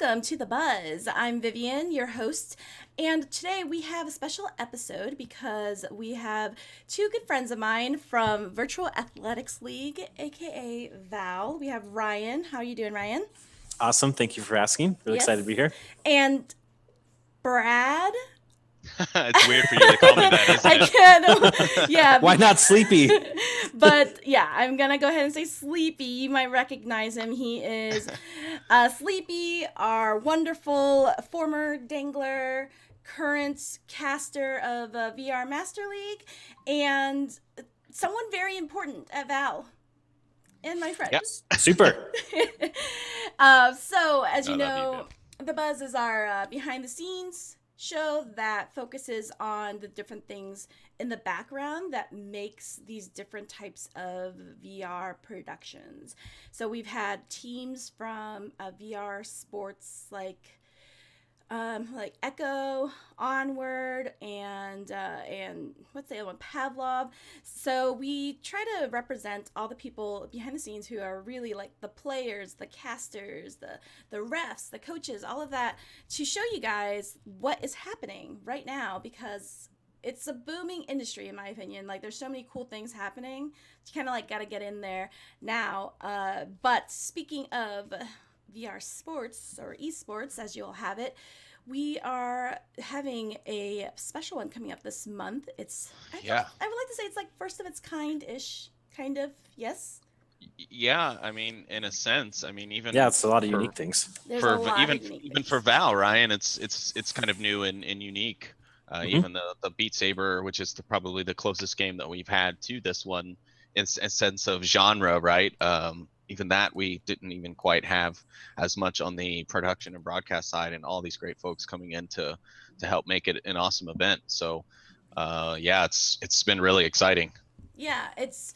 welcome to The Buzz. I'm Vivian, your host, and today we have a special episode because we have two good friends of mine from Virtual Athletics League, aka VAL. We have Ryan. How are you doing, Ryan? Awesome. Thank you for asking. Really excited to be here. And Brad. It's weird for you to call me that, isn't it? I can't. Yeah. Why not Sleepy? But yeah, I'm going to go ahead and say Sleepy. You might recognize him. He is Sleepy, our wonderful former dangler, current caster of VR Master League, and someone very important at VAL. And my friend. Yep. Super. So, as you know, The Buzz is our behind the scenes show that focuses on the different things in the background that makes these different types of VR productions. So we've had teams from VR sports like Echo, Onward, and what's the other one? Pavlov. So we try to represent all the people behind the scenes who are really like the players, the casters, the refs, the coaches, all of that, to show you guys what is happening right now, because it's a booming industry in my opinion. Like there's so many cool things happening. You kind of like got to get in there now. But speaking of VR sports or esports, as you'll have it, we are having a special one coming up this month. I would like to say it's like first of its kind-ish, kind of. Yes. Yeah, I mean, in a sense, even It's a lot of unique things. Even for Val, Ryan, it's kind of new and unique. Even the Beat Saber, which is probably the closest game that we've had to this one, in a sense of genre, right? Even that we didn't even quite have as much on the production and broadcast side, and all these great folks coming in to help make it an awesome event. So it's been really exciting. Yeah, it's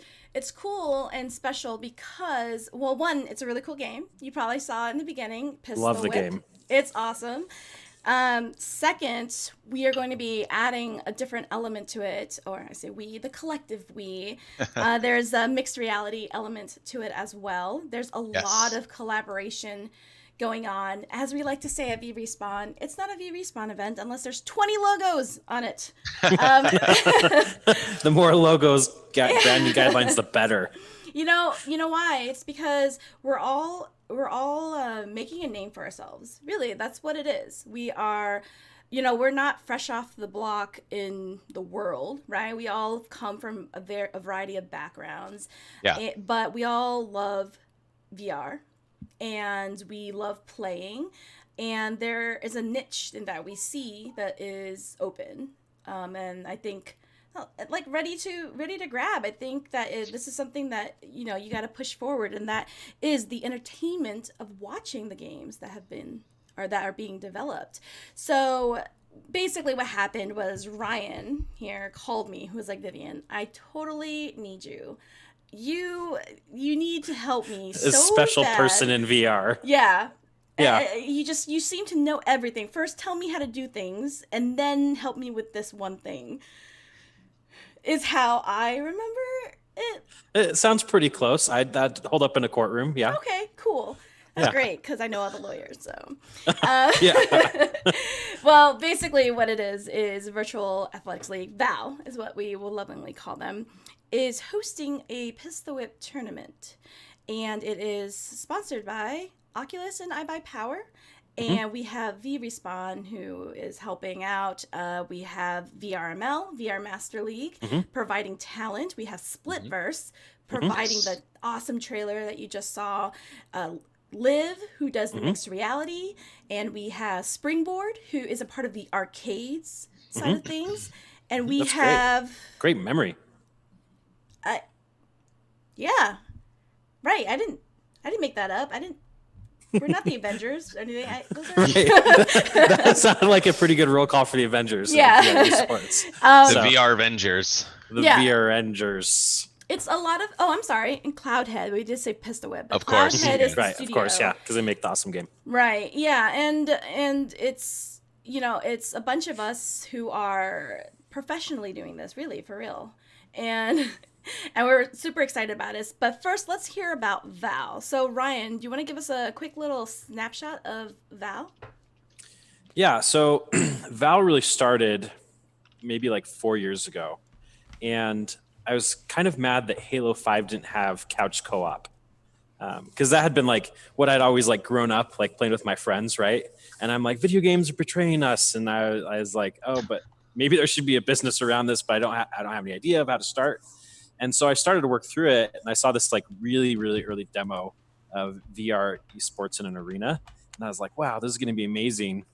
cool and special because, well, one, it's a really cool game. You probably saw it in the beginning. Love the game. It's awesome. Second, we are going to be adding a different element to it, or I say we, the collective we. There's a mixed reality element to it as well. There's a lot of collaboration going on. As we like to say at VRespawn, it's not a VRespawn event unless there's 20 logos on it. The more logos, brand new guidelines, the better. You know why? It's because we're all making a name for ourselves. Really, that's what it is. We are, we're not fresh off the block in the world, right? We all come from a variety of backgrounds. Yeah. But we all love VR, and we love playing, and there is a niche in that we see that is open, and I think like ready to grab. I think that this is something that you got to push forward, and that is the entertainment of watching the games that are being developed. So basically what happened was Ryan here called me, who was like, Vivian, I totally need you. You need to help me. A special bad. Person in VR. Yeah. Yeah. You seem to know everything. First tell me how to do things, and then help me with this one thing. Is how I remember it. It sounds pretty close. I'd hold up in a courtroom. Yeah. Okay, cool. That's great, because I know all the lawyers. So, well, basically what it is Virtual Athletics League, VAL is what we will lovingly call them, is hosting a Pistol Whip tournament. And it is sponsored by Oculus and iBuyPower. And we have VRespawn, who is helping out. We have VRML, VR Master League, providing talent. We have Splitverse, providing the awesome trailer that you just saw. Liv, who does the mixed reality. And we have Springboard, who is a part of the arcades side of things. And we have... Great memory. Yeah. Right. I didn't make that up. We're not the Avengers or anything. That sounded like a pretty good roll call for the Avengers. Yeah. The VR Avengers. The VR Avengers. It's a lot of... Oh, I'm sorry. In Cloudhead, we did say Pistol Whip. Of course. Cloudhead is the right, studio. of course, yeah, because they make the awesome game. Right, yeah. And it's, it's a bunch of us who are professionally doing this, really, for real. And And we're super excited about this. But first, let's hear about Val. So, Ryan, do you want to give us a quick little snapshot of Val? Yeah, so Val really started maybe like 4 years ago. And I was kind of mad that Halo 5 didn't have couch co-op. Because that had been like what I'd always like grown up like playing with my friends, right? And I'm like, video games are betraying us. And I was like, oh, but maybe there should be a business around this, but I don't have any idea of how to start. And so I started to work through it, and I saw this like really, really early demo of VR esports in an arena, and I was like, wow, this is going to be amazing.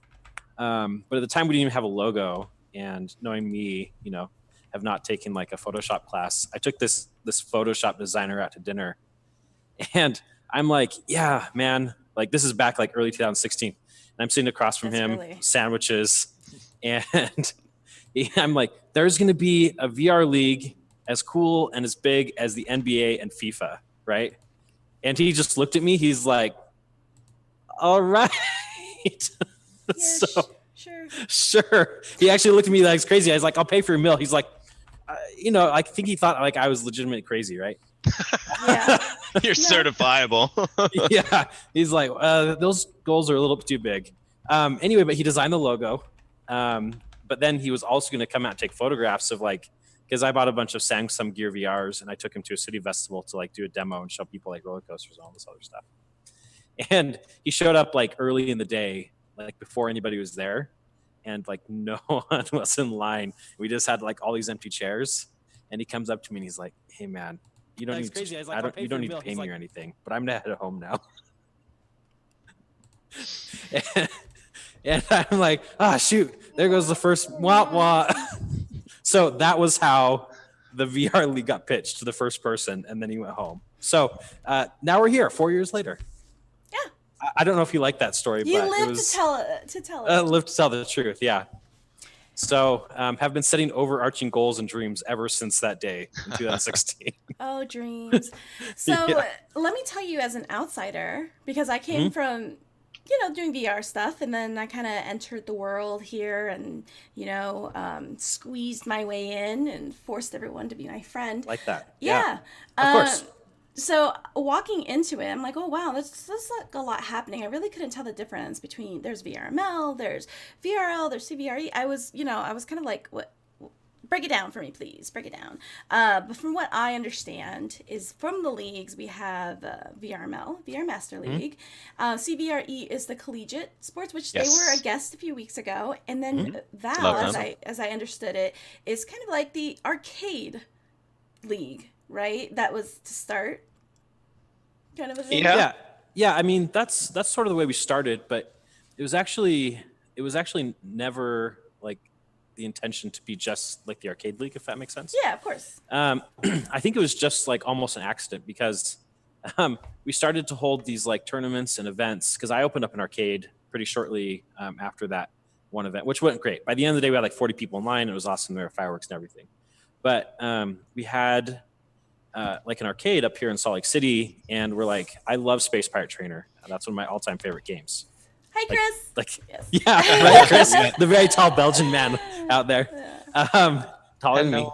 But at the time, we didn't even have a logo, and knowing me, have not taken like a Photoshop class, I took this Photoshop designer out to dinner, and I'm like, yeah, man, like this is back like early 2016, and I'm sitting across from him, early. sandwiches, and I'm like, there's going to be a VR league as cool and as big as the NBA and FIFA, right? And he just looked at me. He's like, all right. Yeah, Sure. He actually looked at me like it's crazy. I was like, I'll pay for your meal. He's like, I think he thought like I was legitimately crazy, right? Yeah. You're certifiable. Yeah. He's like, those goals are a little bit too big. Anyway, but he designed the logo. But then he was also going to come out and take photographs of like, because I bought a bunch of Samsung Gear VRs and I took him to a city festival to like do a demo and show people like roller coasters and all this other stuff. And he showed up like early in the day, like before anybody was there, and like no one was in line. We just had like all these empty chairs, and he comes up to me and he's like, "Hey man, you don't need to, you don't need to pay me or anything, but I'm gonna head home now." and I'm like, "Ah, shoot, there goes the first wah wah." So that was how the VR League got pitched to the first person, and then he went home. So now we're here 4 years later. Yeah. I don't know if you like that story, You but live it was, to tell it. live to tell the truth, yeah. So have been setting overarching goals and dreams ever since that day in 2016. Oh, dreams. So let me tell you as an outsider, because I came from doing VR stuff, and then I kind of entered the world here and, squeezed my way in and forced everyone to be my friend. Like that. Yeah. Of course. So walking into it, I'm like, oh, wow, there's like a lot happening. I really couldn't tell the difference between there's VRML, there's VRL, there's CVRE. I was kind of like, what? Break it down for me, please. Break it down. But from what I understand is from the leagues, we have VRML, VR Master League. CVRE is the collegiate sports, which they were a guest a few weeks ago. And then VAL, as I understood it, is kind of like the arcade league, right? That was to start. Kind of a thing. Yeah. I mean, that's sort of the way we started, but it was actually never like the intention to be just like the arcade league, if that makes sense. Yeah, of course. I think it was just like almost an accident because we started to hold these like tournaments and events because I opened up an arcade pretty shortly after that one event, which went great. By the end of the day, we had like 40 people in line. It was awesome. There were fireworks and everything. But we had like an arcade up here in Salt Lake City, and we're like, I love Space Pirate Trainer. That's one of my all-time favorite games. Hi, Chris. Yes. Yeah, right, Chris, the very tall Belgian man out there, taller than me.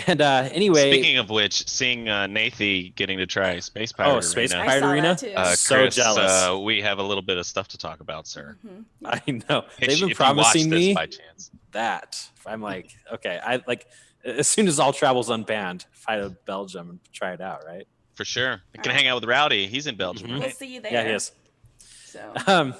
And anyway, speaking of which, seeing Nathy getting to try Space Pirate Arena. Space Pirate Arena, so Chris, jealous. We have a little bit of stuff to talk about, sir. Mm-hmm. I know they've been if promising me by chance. that. I'm like, okay, I like as soon as all travel's unbanned, fly to Belgium and try it out, right? For sure. You can hang out with Rowdy. He's in Belgium. We'll see you there. Yeah, he is. So.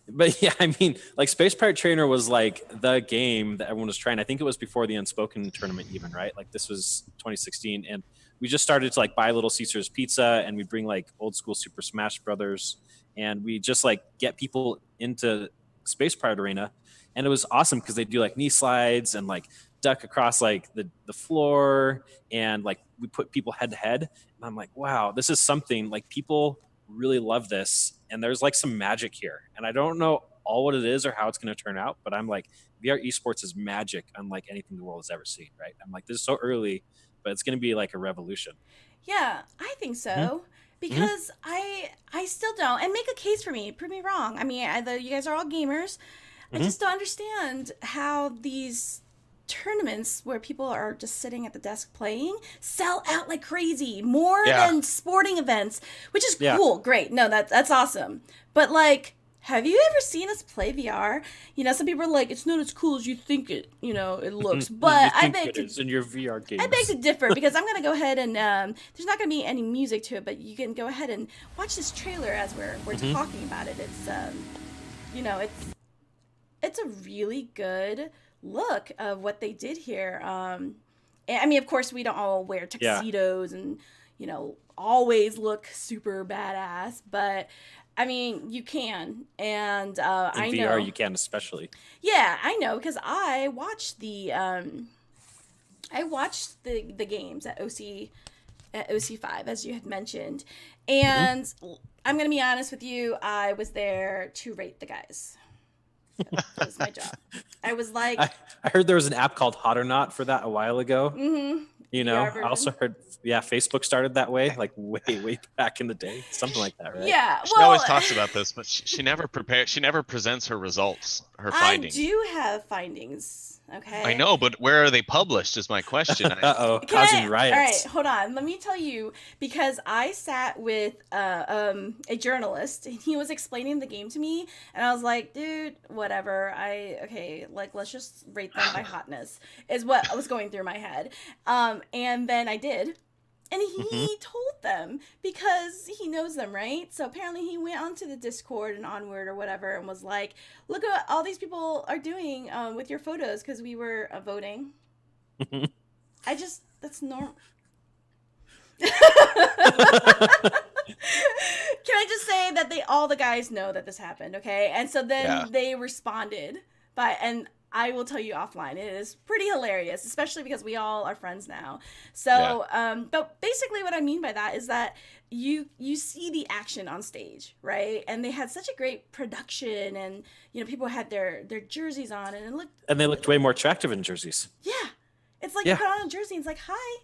But yeah, I mean, like Space Pirate Trainer was like the game that everyone was trying. I think it was before the Unspoken tournament even, right? Like this was 2016. And we just started to like buy Little Caesars pizza, and we bring like old school Super Smash Brothers. And we just like get people into Space Pirate Arena. And it was awesome because they do like knee slides and like duck across like the floor. And like we put people head to head. And I'm like, wow, this is something like people really love this, and there's like some magic here, and I don't know all what it is or how it's going to turn out, but I'm like, VR esports is magic unlike anything the world has ever seen, right? I'm like, this is so early, but it's going to be like a revolution. Yeah, I think so. Because I still don't, and make a case for me, prove me wrong. I mean, you guys are all gamers. I just don't understand how these tournaments where people are just sitting at the desk playing sell out like crazy, more Yeah. than sporting events, which is Yeah. cool. Great. No, that's awesome. But like, have you ever seen us play VR? You know, some people are like, it's not as cool as you think it, you know, it looks. But You I think beg it to is in your VR games. I beg to differ because I'm gonna go ahead and there's not gonna be any music to it, but you can go ahead and watch this trailer as we're talking about it. It's you know, it's a really good look of what they did here. And, I mean, of course, we don't all wear tuxedos and, you know, always look super badass, but I mean, you can. And I know. VR, you can especially. Yeah, I know, because I watched the games at OC5, as you had mentioned, and I'm gonna be honest with you, I was there to rate the guys. That was my job. I was like, I heard there was an app called Hot or Not for that a while ago. You know, VR I also heard, Facebook started that way, like way back in the day, something like that, right? yeah, She well, always talks about this, but she never prepares. She never presents her results, her findings. I do have findings. Okay. I know, but where are they published? Is my question. Uh-oh, Can causing I- riots. All right, hold on. Let me tell you, because I sat with a journalist, and he was explaining the game to me, and I was like, dude, whatever. Like, let's just rate them by hotness, is what was going through my head. And then I did. And he told them because he knows them, right? So apparently he went onto the Discord and Onward or whatever and was like, look at what all these people are doing with your photos, because we were voting. That's normal. Can I just say that all the guys know that this happened, okay? And so then they responded and I will tell you offline. It is pretty hilarious, especially because we all are friends now. So, but basically what I mean by that is that you see the action on stage, right? And they had such a great production, and you know, people had their jerseys on, and they looked way more attractive in jerseys. Yeah, it's like you put on a jersey, and it's like, hi.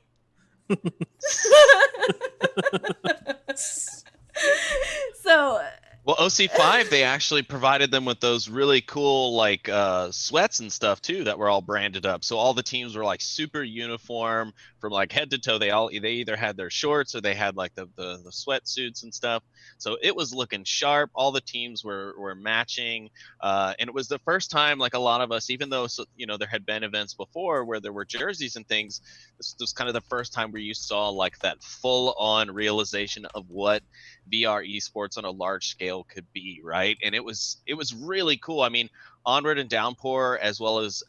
So. Well, OC5, they actually provided them with those really cool like sweats and stuff too that were all branded up. So all the teams were like super uniform from like head to toe. They either had their shorts or they had like the sweatsuits and stuff. So it was looking sharp. All the teams were matching, and it was the first time, like a lot of us, even though you know there had been events before where there were jerseys and things, this was kind of the first time where you saw like that full-on realization of what VR esports on a large scale could be, right? And it was really cool. I mean, Onward and Downpour, as well as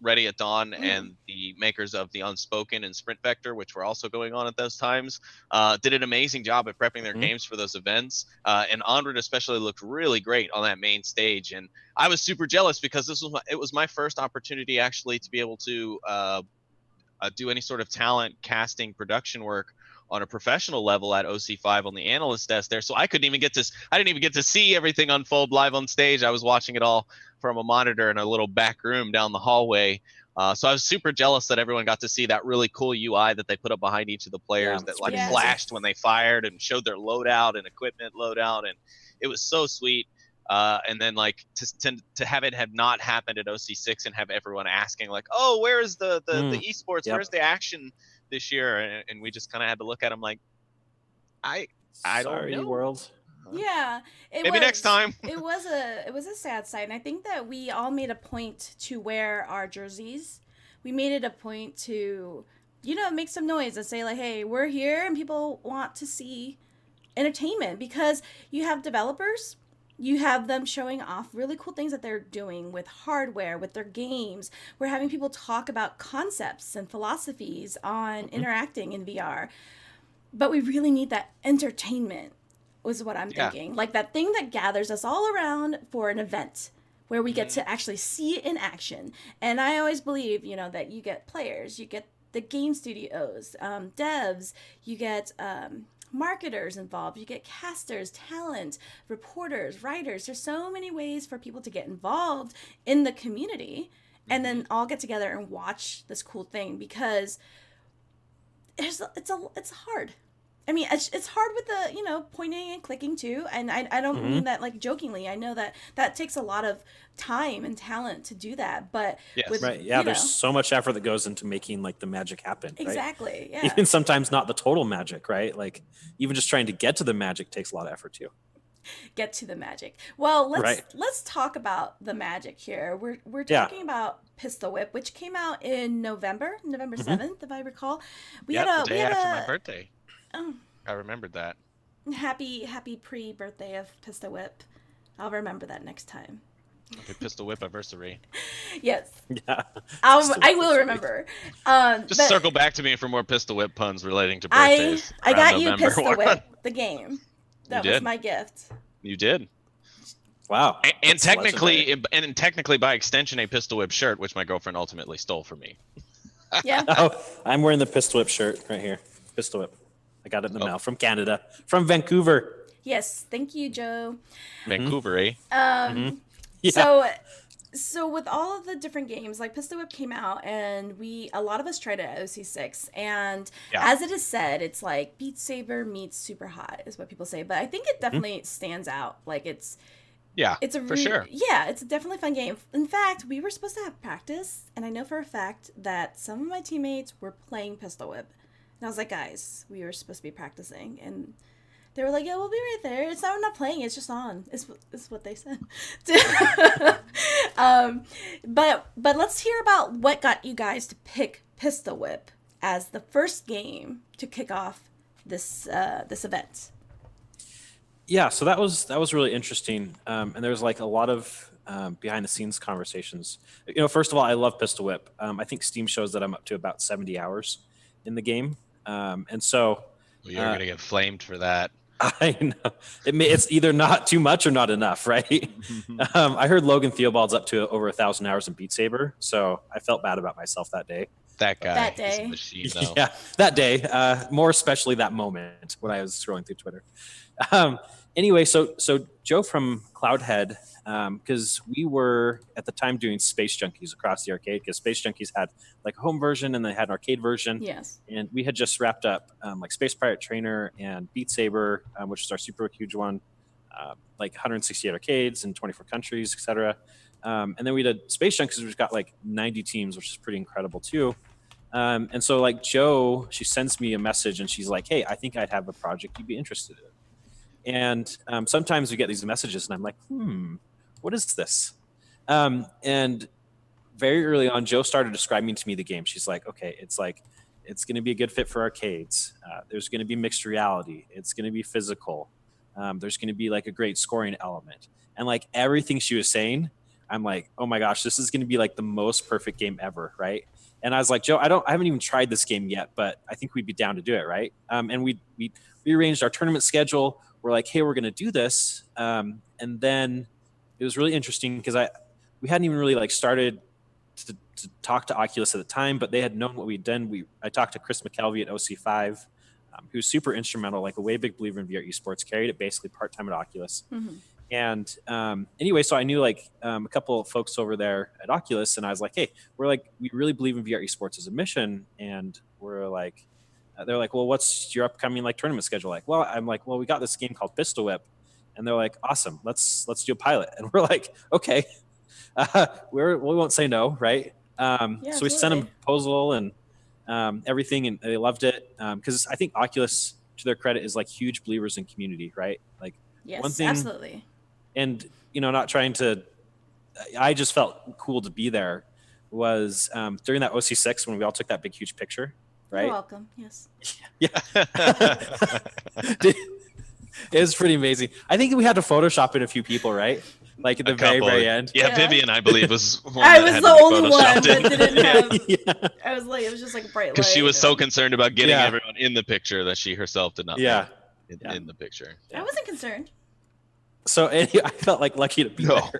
Ready at Dawn and the makers of the Unspoken and Sprint Vector, which were also going on at those times, did an amazing job at prepping their games for those events. And Onward especially looked really great on that main stage. And I was super jealous because it was my first opportunity actually to be able to do any sort of talent casting production work on a professional level at OC5 on the analyst desk there. So I didn't even get to see everything unfold live on stage. I was watching it all from a monitor in a little back room down the hallway. So I was super jealous that everyone got to see that really cool UI that they put up behind each of the players that like flashed when they fired and showed their loadout and equipment loadout. And it was so sweet. And then like to have it have not happened at OC6 and have everyone asking like, oh, where is the esports? Where's the action this year? And we just kind of had to look at them like, I don't know. World. Yeah, maybe next time. It was a sad sight, and I think that we all made a point to wear our jerseys. We made it a point to, you know, make some noise and say like, hey, we're here, and people want to see entertainment, because you have developers. You have them showing off really cool things that they're doing with hardware, with their games. We're having people talk about concepts and philosophies on interacting in VR. But we really need that entertainment, was what I'm thinking. Like that thing that gathers us all around for an event where we get to actually see it in action. And I always believe, you know, that you get players, you get the game studios, devs, you get marketers involved, you get casters, talent, reporters, writers. There's so many ways for people to get involved in the community and then all get together and watch this cool thing, because it's hard. I mean, it's hard with the, pointing and clicking too. And I don't mean that like jokingly. I know that takes a lot of time and talent to do that. But Yes. with, Right. Yeah. There's so much effort that goes into making like the magic happen. Right? exactly. Yeah. Even sometimes not the total magic, right? Like even just trying to get to the magic takes a lot of effort too. Get to the magic. Well, Right. let's talk about the magic here. We're Yeah. talking about Pistol Whip, which came out in November 7th, if I recall. We Yeah, had the day we had after a my birthday. oh, I remembered that. happy pre-birthday of Pistol Whip. I'll remember that next time. Okay, Pistol Whip anniversary. Yes. Yeah. I will remember. Just but circle back to me for more Pistol Whip puns relating to I birthdays. I around got you November Pistol 1. Whip, the game. That was did. my gift. You did. Wow. And That's legendary. technically by extension a Pistol Whip shirt, which my girlfriend ultimately stole from me. Yeah. Oh, I'm wearing the Pistol Whip shirt right here. Pistol Whip. I got it in the mail from Canada, from Vancouver. Yes. Thank you, Joe. Vancouver, eh? Yeah. So with all of the different games, like Pistol Whip came out, and a lot of us tried it at OC6, and as it is said, it's like Beat Saber meets Super Hot is what people say, but I think it definitely stands out. Like it's for sure. Yeah, it's a definitely fun game. In fact, we were supposed to have practice, and I know for a fact that some of my teammates were playing Pistol Whip, and I was like, guys, we were supposed to be practicing, and they were like, yeah, we'll be right there. It's not, we're not playing. It's just on. It's what they said. But let's hear about what got you guys to pick Pistol Whip as the first game to kick off this event. Yeah, so that was really interesting, and there's like a lot of behind the scenes conversations. First of all, I love Pistol Whip. I think Steam shows that I'm up to about 70 hours in the game, and so You're gonna get flamed for that. I know it's either not too much or not enough, right? I heard Logan Theobald's up to over 1,000 hours in Beat Saber, so I felt bad about myself that day. That guy. That day. Is a machine, though. Yeah, that day, more especially that moment when I was scrolling through Twitter. Anyway, so Joe from Cloudhead, because we were at the time doing Space Junkies across the arcade, because Space Junkies had like a home version and they had an arcade version. Yes. And we had just wrapped up like Space Pirate Trainer and Beat Saber, which is our super huge one, like 168 arcades in 24 countries, etc. And then we did Space Junkies, which got like 90 teams, which is pretty incredible too. And so like Joe, she sends me a message and she's like, hey, I think I'd have a project you'd be interested in. And sometimes we get these messages and I'm like, what is this? And very early on, Joe started describing to me the game. She's like, okay, it's going to be a good fit for arcades. There's going to be mixed reality. It's going to be physical. There's going to be like a great scoring element. And like everything she was saying, I'm like, oh my gosh, this is going to be like the most perfect game ever, right? And I was like, Joe, I haven't even tried this game yet, but I think we'd be down to do it, right? And we rearranged our tournament schedule. We're like, hey, we're going to do this. And then it was really interesting because we hadn't even really like started to talk to Oculus at the time, but they had known what we'd done. I talked to Chris McKelvey at OC5, who's super instrumental, like a way big believer in VR esports, carried it basically part-time at Oculus. Mm-hmm. And anyway, so I knew like a couple of folks over there at Oculus, and I was like, hey, we really believe in VR esports as a mission. And we're like, they're like, well, what's your upcoming like tournament schedule like? Well, I'm like, well, we got this game called Pistol Whip, and they're like, awesome, let's do a pilot. And we're like, okay, we won't say no, right? So we sent them a proposal and everything, and they loved it because I think Oculus, to their credit, is like huge believers in community, right? Like yes, one thing, absolutely. And not trying to, I just felt cool to be there. Was during that OC6 when we all took that big huge picture. Right? You're welcome. Yes. Yeah. It was pretty amazing. I think we had to Photoshop in a few people, right? Like at the very end. Yeah, Vivian, I believe, was one I was the only one that in. didn't have. I was like, it was just like a bright light. Because she was so concerned about getting everyone in the picture that she herself did not be in the picture. I wasn't concerned. So anyway, I felt like lucky to be there.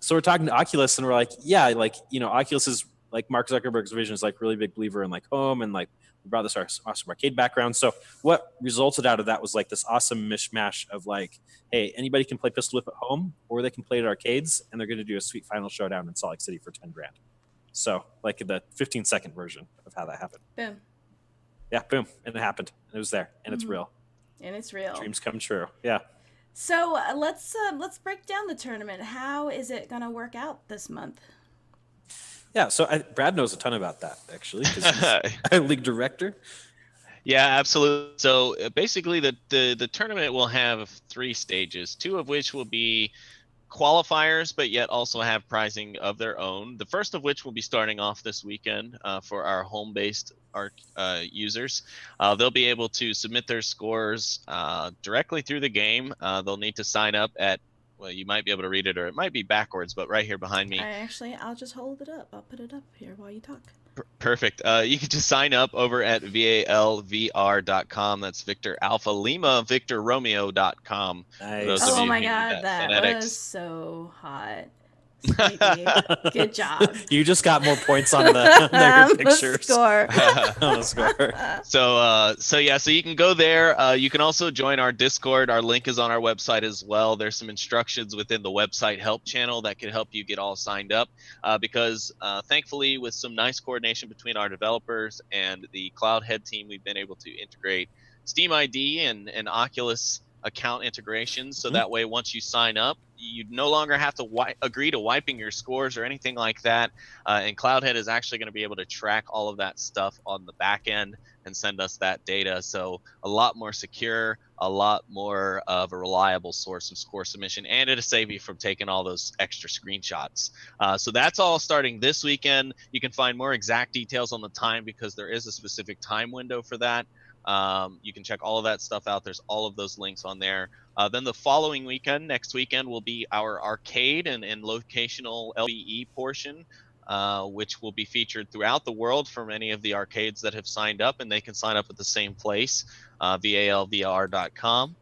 So we're talking to Oculus, and we're like, Oculus is like Mark Zuckerberg's vision is like really big believer in like home, and like we brought this awesome arcade background. So what resulted out of that was like this awesome mishmash of like, hey, anybody can play Pistol Whip at home, or they can play it at arcades, and they're going to do a sweet final showdown in Salt Lake City for $10,000. So like the 15-second version of how that happened. Boom. Yeah, boom, and it happened. And it was there, and it's real. And it's real. Dreams come true. Yeah. So let's break down the tournament. How is it gonna work out this month? Yeah, so Brad knows a ton about that, actually, because he's a league director. Yeah, absolutely. So basically, the tournament will have 3 stages, 2 of which will be qualifiers, but yet also have prizing of their own. The first of which will be starting off this weekend for our home-based users. They'll be able to submit their scores directly through the game. They'll need to sign up at, well, you might be able to read it, or it might be backwards, but right here behind me. I'll just hold it up. I'll put it up here while you talk. Perfect. You can just sign up over at VALVR.com. That's Victor Alpha Lima Victor Romeo.com. Nice. Oh my god, that was so hot. Good job. You just got more points on the pictures. Score. On the score. So you can go there. You can also join our Discord. Our link is on our website as well. There's some instructions within the website help channel that can help you get all signed up. Because thankfully, with some nice coordination between our developers and the Cloudhead team, we've been able to integrate Steam ID and Oculus account integration, so that way once you sign up, you no longer have to agree to wiping your scores or anything like that, and Cloudhead is actually going to be able to track all of that stuff on the back end and send us that data. So a lot more secure, a lot more of a reliable source of score submission, and it'll save you from taking all those extra screenshots. So that's all starting this weekend. You can find more exact details on the time because there is a specific time window for that. You can check all of that stuff out. There's all of those links on there. Then the following weekend, next weekend, will be our arcade and locational LBE portion, which will be featured throughout the world for many of the arcades that have signed up, and they can sign up at the same place, VALVR.com.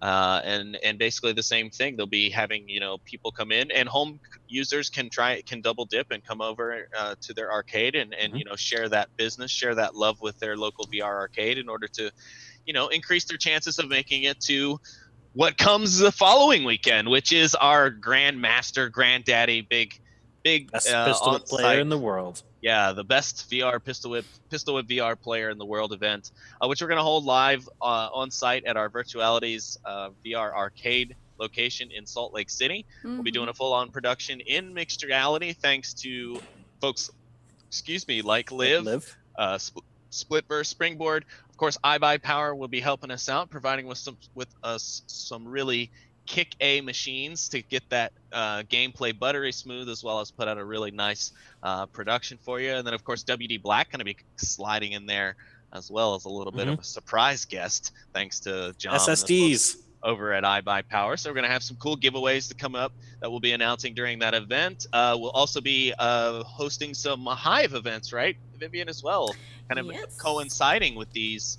And basically the same thing. They'll be having, people come in, and home users can double dip and come over to their arcade and share that business, share that love with their local VR arcade in order to, increase their chances of making it to what comes the following weekend, which is our grandmaster, granddaddy, big best pistol whip player in the world. Yeah, the best VR pistol whip VR player in the world event, which we're going to hold live on site at our Virtualities VR arcade location in Salt Lake City. We'll be doing a full-on production in mixed reality, thanks to folks, like Liv. Splitverse, Springboard. Of course, iBuyPower will be helping us out, providing us some really kick A machines to get that gameplay buttery smooth, as well as put out a really nice production for you. And then, of course, WD Black going to be sliding in there, as well as a little bit of a surprise guest, thanks to John SSDs over at iBuyPower. So we're going to have some cool giveaways to come up that we'll be announcing during that event. We'll also be hosting some Hive events, right, Vivian, as well, kind of coinciding with these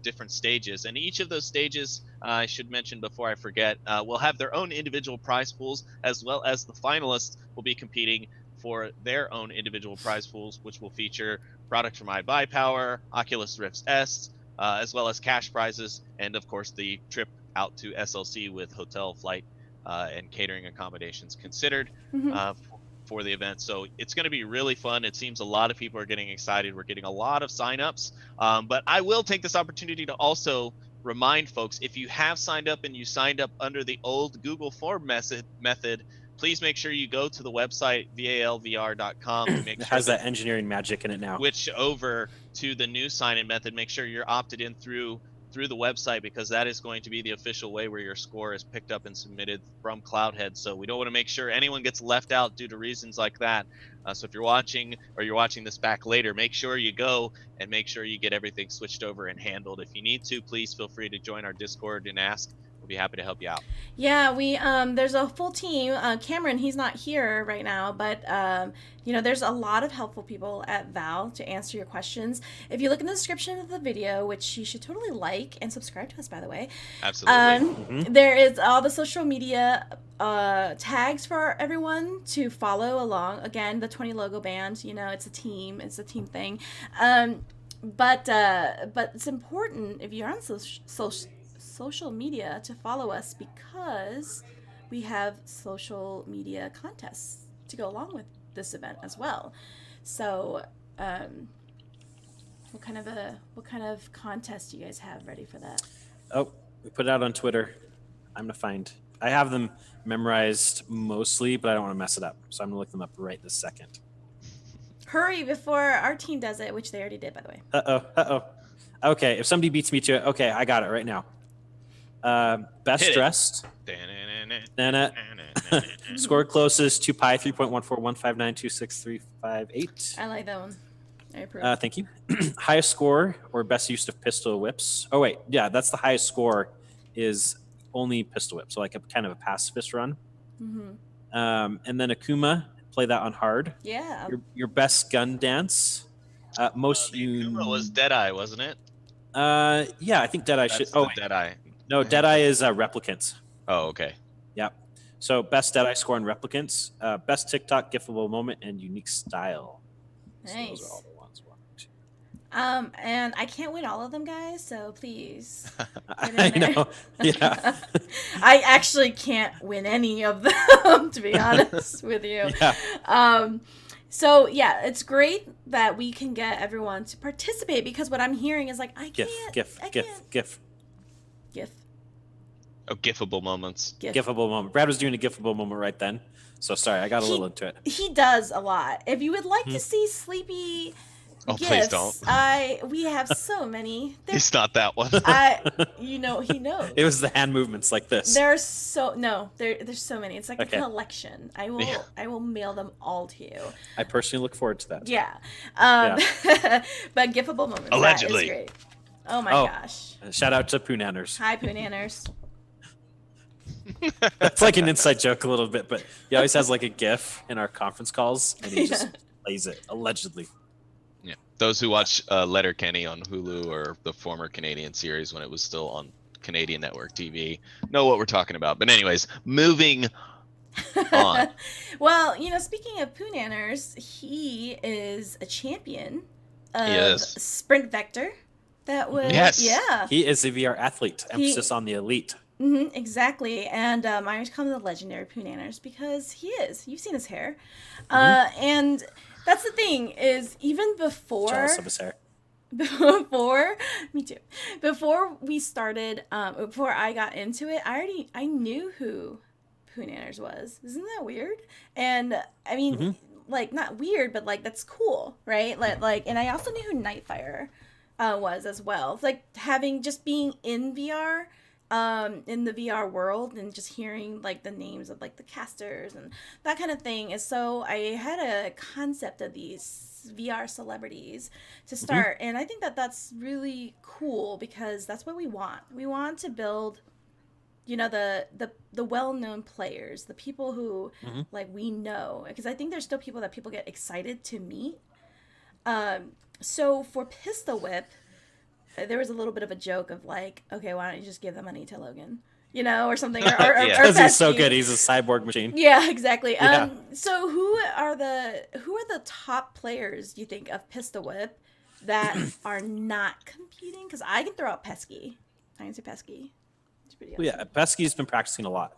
different stages. And each of those stages, I should mention before I forget, will have their own individual prize pools, as well as the finalists will be competing for their own individual prize pools, which will feature products from iBuyPower, Oculus Rift S, as well as cash prizes, and of course the trip out to SLC with hotel, flight, and catering accommodations considered for the event. So it's going to be really fun. It seems a lot of people are getting excited. We're getting a lot of signups, but I will take this opportunity to also remind folks, if you have signed up and you signed up under the old Google form method, please make sure you go to the website VALVR.com to make it sure has that engineering magic in it now. Switch over to the new sign-in method. Make sure you're opted in through the website, because that is going to be the official way where your score is picked up and submitted from Cloudhead. So we don't want to make sure anyone gets left out due to reasons like that. So if you're watching this back later, make sure you go and make sure you get everything switched over and handled. If you need to, please feel free to join our Discord and ask. We'll be happy to help you out. Yeah, we there's a full team. Cameron, he's not here right now, but there's a lot of helpful people at Val to answer your questions. If you look in the description of the video, which you should totally like and subscribe to us, by the way. Absolutely. There is all the social media tags for everyone to follow along. Again, the 20 logo band. It's a team thing. But it's important if you're on social media to follow us, because we have social media contests to go along with this event as well. So what kind of contest do you guys have ready for that? Oh, we put it out on Twitter. I'm gonna find. I have them memorized mostly, but I don't want to mess it up, so I'm gonna look them up right this second. Hurry before our team does it, which they already did, by the way. Okay, if somebody beats me to it, okay, I got it right now. Best dressed. Scored closest, 2 pi 3.1415926358. I like that one. I approve. Thank you. Highest score or best use of pistol whips. Oh wait, yeah, that's the highest score is only pistol whip, so like a kind of a pacifist run. Mm-hmm. And then Akuma, play that on hard. Yeah. Your best gun dance. Most Akuma was Deadeye, wasn't it? Yeah, I think Deadeye should. Oh, Deadeye. No, Deadeye is replicants. Oh, okay. Yeah. So best Deadeye score on replicants, best TikTok gifable moment, and unique style. Nice. So those are all the ones. 1, 2. And I can't win all of them, guys. So please. I know. Yeah. I actually can't win any of them, to be honest with you. Yeah. So yeah, it's great that we can get everyone to participate because what I'm hearing is like I can't. GIF. Oh, gifable moments. Gifable moment. Brad was doing a gifable moment right then. So sorry, I got a little into it. He does a lot. If you would like to see Sleepy Oh, gifts, please don't. We have so many. It's not that one. He knows. It was the hand movements like this. There's so many. It's like Okay. a collection. I will mail them all to you. I personally look forward to that. Yeah. But gifable moments. Allegedly. That is great. Oh my gosh. Shout out to Poonanners. Hi, Poonanners. It's like an inside joke a little bit, but he always has like a GIF in our conference calls, and he just plays it allegedly. Yeah. Those who watch Letterkenny on Hulu or the former Canadian series when it was still on Canadian network TV know what we're talking about. But anyways, moving on. Well, speaking of Poonanners, he is a champion of Yes. Sprint Vector. That was yeah. He is a VR athlete. Emphasis on the elite. Mm-hmm, exactly, and I always call him the legendary Poonanners because he is. You've seen his hair, and that's the thing is even before Jealous of his hair. Me too. Before we started, before I got into it, I knew who Poonanners was. Isn't that weird? And I mean, like not weird, but like that's cool, right? Like, and I also knew who Nightfire was as well. Like just being in VR. In the VR world and just hearing like the names of like the casters and that kind of thing is so I had a concept of these VR celebrities to start and I think that that's really cool because that's what we want to build the well-known players, the people who like we know, because I think there's still people that people get excited to meet. So for Pistol Whip, there was a little bit of a joke of like, okay, why don't you just give the money to Logan, or something, or because he's so good, he's a cyborg machine. Yeah, exactly. Yeah. So who are the top players you think of Pistol Whip that are not competing? Because I can throw out Pesky. I can say Pesky. It's pretty awesome. Well, yeah, Pesky's been practicing a lot.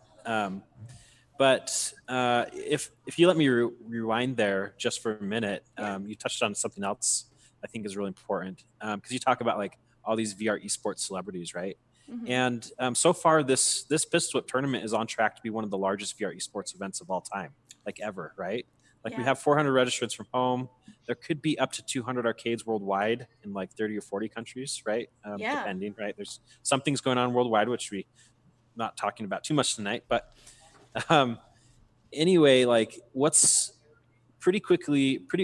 But if you let me rewind there just for a minute, you touched on something else I think is really important because you talk about like all these VR esports celebrities, right? And so far, this Pistol Whip tournament is on track to be one of the largest VR esports events of all time, like ever, right? Like we have 400 registrants from home. There could be up to 200 arcades worldwide in like 30 or 40 countries, right? Depending, right? There's some things going on worldwide, which we're not talking about too much tonight. But anyway, like what's pretty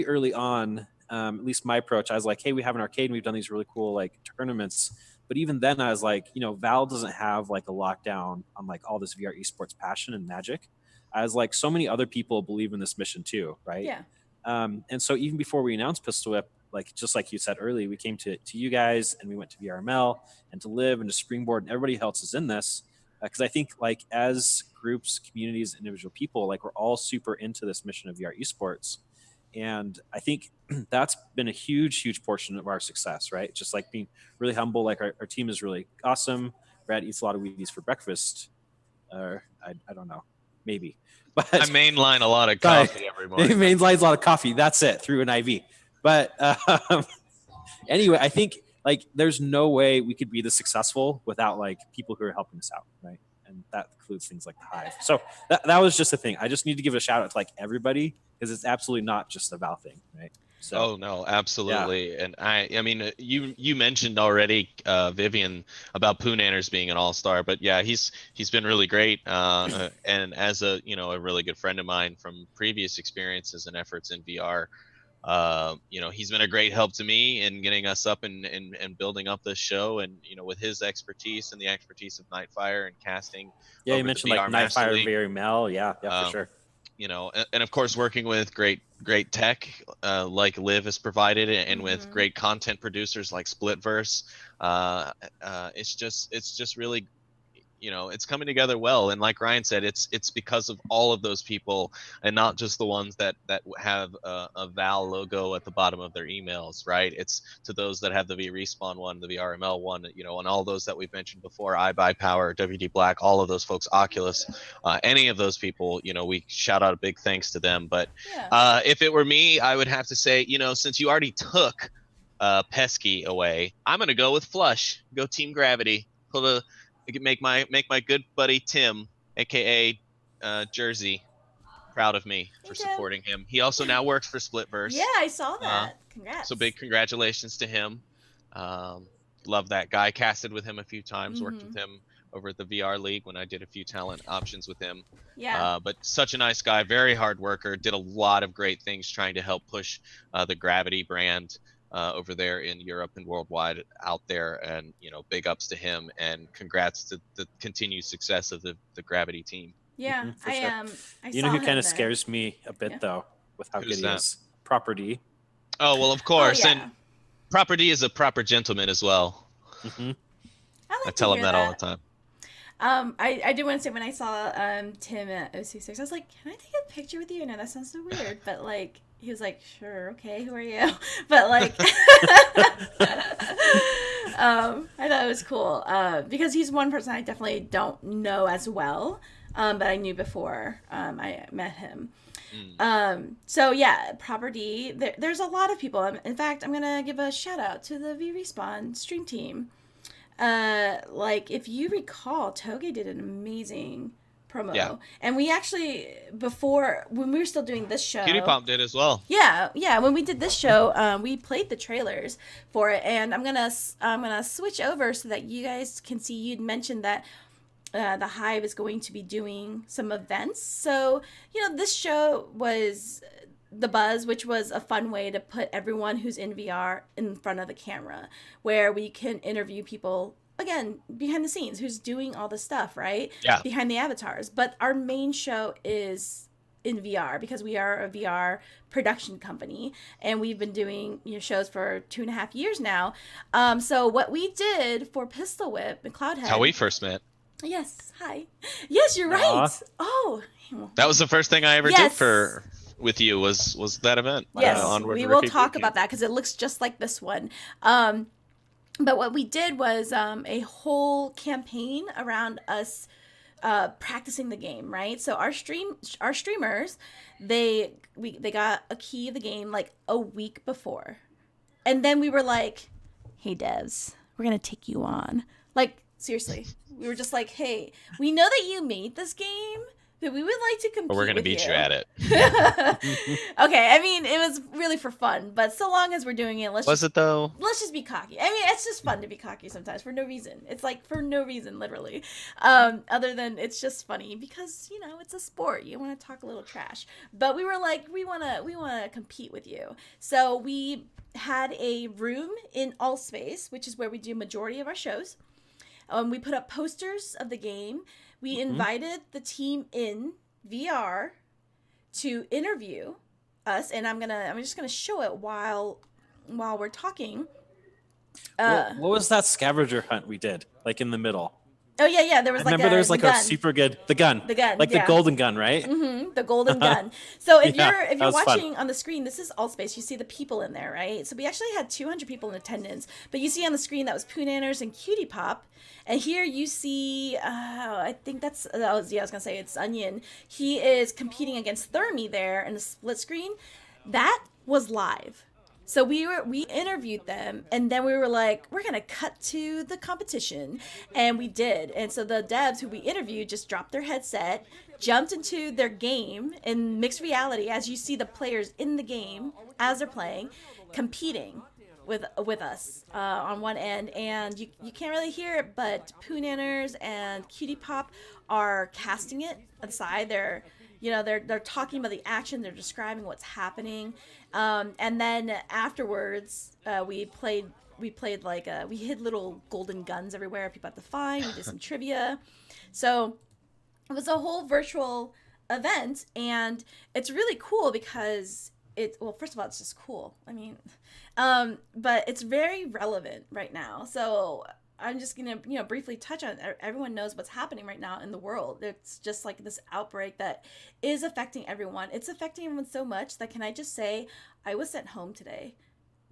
early on, at least my approach, I was like, hey, we have an arcade and we've done these really cool like tournaments. But even then I was like, Val doesn't have like a lockdown on like all this VR esports passion and magic. I was like, so many other people believe in this mission too, right? Yeah. And so even before we announced Pistol Whip, like just like you said earlier, we came to you guys and we went to VRML and to Live and to Springboard and everybody else is in this. Because I think like as groups, communities, individual people, like we're all super into this mission of VR esports. And I think that's been a huge portion of our success, right? Just like being really humble, like our team is really awesome. Brad eats a lot of Wheaties for breakfast. I don't know, maybe. But I mainline a lot of coffee every morning. He mainlines a lot of coffee. That's it, through an IV. But Anyway, I think like there's no way we could be this successful without like people who are helping us out, right? And that includes things like the Hive. So that was just a thing. I just need to give a shout out to like everybody because it's absolutely not just a Val thing, right? So, oh no, absolutely. And I mean, you mentioned already, Vivian, about Poonanners being an all-star, but yeah, he's been really great. And as a a really good friend of mine from previous experiences and efforts in VR, he's been a great help to me in getting us up and building up this show. And with his expertise and the expertise of Nightfire and casting. Yeah, you mentioned like Nightfire, Very Mel. Yeah, for sure. And of course working with great tech like Liv has provided, and with great content producers like Splitverse, it's just really it's coming together well. And like Ryan said, it's because of all of those people, and not just the ones that have a Val logo at the bottom of their emails, right? It's to those that have the VRespawn one, the VRML one, and all those that we've mentioned before, iBuyPower, WD Black, all of those folks, Oculus, any of those people, we shout out a big thanks to them. But if it were me, I would have to say, since you already took Pesky away, I'm gonna go with Flush. Go Team Gravity. Make my good buddy Tim, aka Jersey, proud of me for supporting him. He also now works for Splitverse. Yeah, I saw that. Congrats. So big congratulations to him. Love that guy. Casted with him a few times. Worked with him over at the VR League when I did a few talent options with him. Yeah. But such a nice guy, very hard worker. Did a lot of great things trying to help push the Gravity brand over there in Europe and worldwide out there. And big ups to him, and congrats to the continued success of the Gravity team. Yeah, I saw who him kind of there. scares me a bit though with how Who's good he is? Proper D. Oh well, of course. Oh, yeah. And Proper D is a proper gentleman as well. I tell him that all the time. I do want to say, when I saw Tim at OC6, I was like, can I take a picture with you? I know that sounds so weird, but like, he was like, sure, okay, who are you? But like, I thought it was cool because he's one person I definitely don't know as well, but I knew before I met him. So yeah, Proper D, there's a lot of people. In fact, I'm going to give a shout out to the VRespawn stream team. Like, if you recall, Toge did an amazing promo, and we actually, before, when we were still doing this show, Cutie Pomp did as well. Yeah, when we did this show, we played the trailers for it, and I'm gonna switch over so that you guys can see. You'd mentioned that the Hive is going to be doing some events, so this show was The Buzz, which was a fun way to put everyone who's in VR in front of the camera, where we can interview people, again, behind the scenes, who's doing all the stuff, right? Yeah. Behind the avatars. But our main show is in VR because we are a VR production company, and we've been doing shows for 2.5 years now. So what we did for Pistol Whip and Cloudhead. How we first met. Yes. Hi. Yes, you're right. Oh. That was the first thing I ever did with you was that event. Yes, we will talk about that because it looks just like this one. But what we did was a whole campaign around us practicing the game, right? So our streamers, they got a key of the game like a week before, and then we were like, "Hey devs, we're gonna take you on." Like, seriously, we were just like, "Hey, we know that you made this game, but we would like to compete. But we're gonna beat you at it." Okay, I mean, it was really for fun, but so long as we're doing it, let's just be cocky. I mean, it's just fun to be cocky sometimes for no reason. It's like for no reason, literally. Other than it's just funny because it's a sport. You want to talk a little trash, but we were like, we wanna compete with you. So we had a room in Allspace, which is where we do majority of our shows. We put up posters of the game. We invited the team in VR to interview us, and I'm just gonna show it while we're talking. What was that scavenger hunt we did? Like in the middle. Oh yeah. There was there was like a super good the gun, like the golden gun, right? The golden gun. So if you're watching fun. on the screen, this is Allspace. You see the people in there, right? So we actually had 200 people in attendance, but you see on the screen that was Poonanners and Cutie Pop, and here you see I was gonna say it's Onion. He is competing against Thermi there in the split screen. That was live. So we interviewed them, and then we were like, we're gonna cut to the competition, and we did. And so the devs who we interviewed just dropped their headset, jumped into their game in mixed reality, as you see the players in the game as they're playing, competing with us on one end, and you can't really hear it, but Poonanners and Cutie Pop are casting it aside. They're talking about the action, they're describing what's happening, and then afterwards we hid little golden guns everywhere people had to find. We did some trivia, so it was a whole virtual event, and it's really cool because first of all, it's just cool. I mean, but it's very relevant right now. So I'm just gonna, briefly touch on it. Everyone knows what's happening right now in the world. It's just like this outbreak that is affecting everyone. It's affecting everyone so much that, can I just say, I was sent home today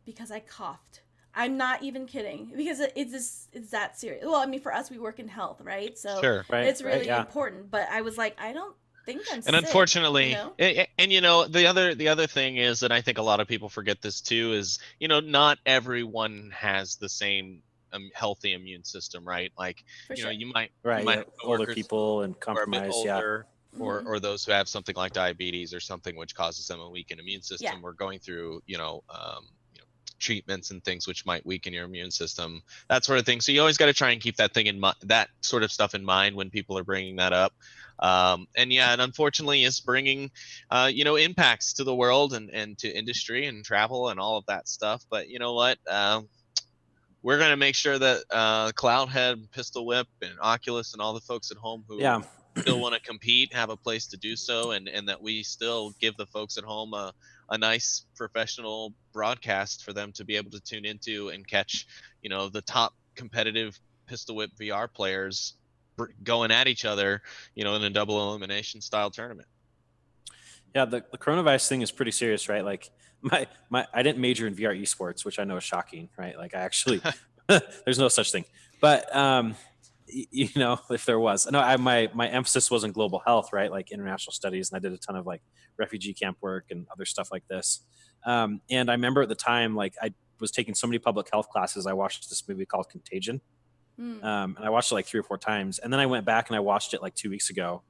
because I coughed. I'm not even kidding, because it's that serious. Well, I mean, for us, we work in health, right? So Sure. Right, it's really right, yeah. important. But I was like, I don't think I'm sick. And unfortunately, you know? and the other thing is, and I think a lot of people forget this too, is not everyone has the same healthy immune system, right? Like For sure. you might Right. have Older coworkers people and who are a bit compromised. Yeah. older, Mhm. or those who have something like diabetes or something which causes them a weakened immune system, Yeah. or going through treatments and things which might weaken your immune system, that sort of thing. So you always got to try and keep that thing in mind, that sort of stuff in mind when people are bringing that up. And unfortunately is bringing impacts to the world and to industry and travel and all of that stuff. But you know what, we're going to make sure that Cloudhead, Pistol Whip, and Oculus, and all the folks at home who Yeah. still want to compete have a place to do so, and that we still give the folks at home a nice professional broadcast for them to be able to tune into and catch the top competitive Pistol Whip VR players going at each other in a double elimination style tournament. Yeah, the coronavirus thing is pretty serious, right? Like my I didn't major in VR esports, which I know is shocking, right? Like I actually there's no such thing. But if there was, no, my emphasis was in global health, right? Like international studies, and I did a ton of like refugee camp work and other stuff like this. And I remember at the time, like I was taking so many public health classes, I watched this movie called Contagion. And I watched it like 3 or 4 times, and then I went back and I watched it like 2 weeks ago,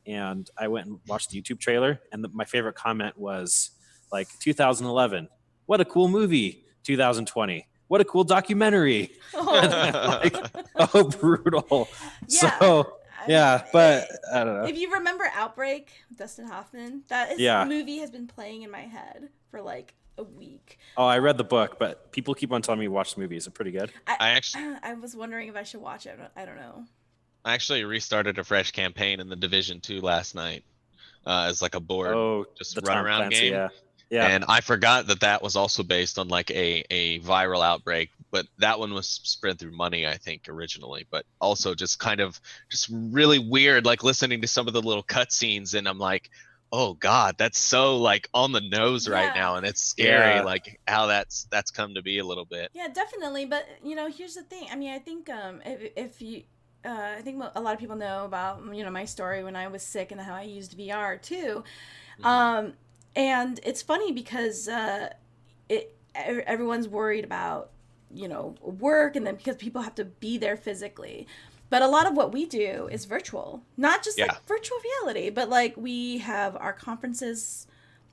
and I went and watched the YouTube trailer, and my favorite comment was like 2011, what a cool movie. 2020, what a cool documentary. Like, oh, brutal. Yeah. So yeah, but I don't know. If you remember Outbreak, Dustin Hoffman, Yeah. movie has been playing in my head for like a week. Oh, I read the book, but people keep on telling me to watch the movie. Is it pretty good? I was wondering if I should watch it. I don't know. I actually restarted a fresh campaign in the Division 2 last night as like a board, just the run Tom around Clancy, game. Yeah. And I forgot that was also based on like a viral outbreak, but that one was spread through money, I think, originally, but also just kind of just really weird, like listening to some of the little cutscenes, and I'm like, oh God, that's so like on the nose right now, and it's scary, like how that's come to be a little bit. Yeah, definitely. But here's the thing. I mean, I think if you, I think a lot of people know about my story when I was sick and how I used VR too. Mm-hmm. And it's funny because everyone's worried about work, and then because people have to be there physically. But a lot of what we do is virtual, not just like virtual reality, but like we have our conferences,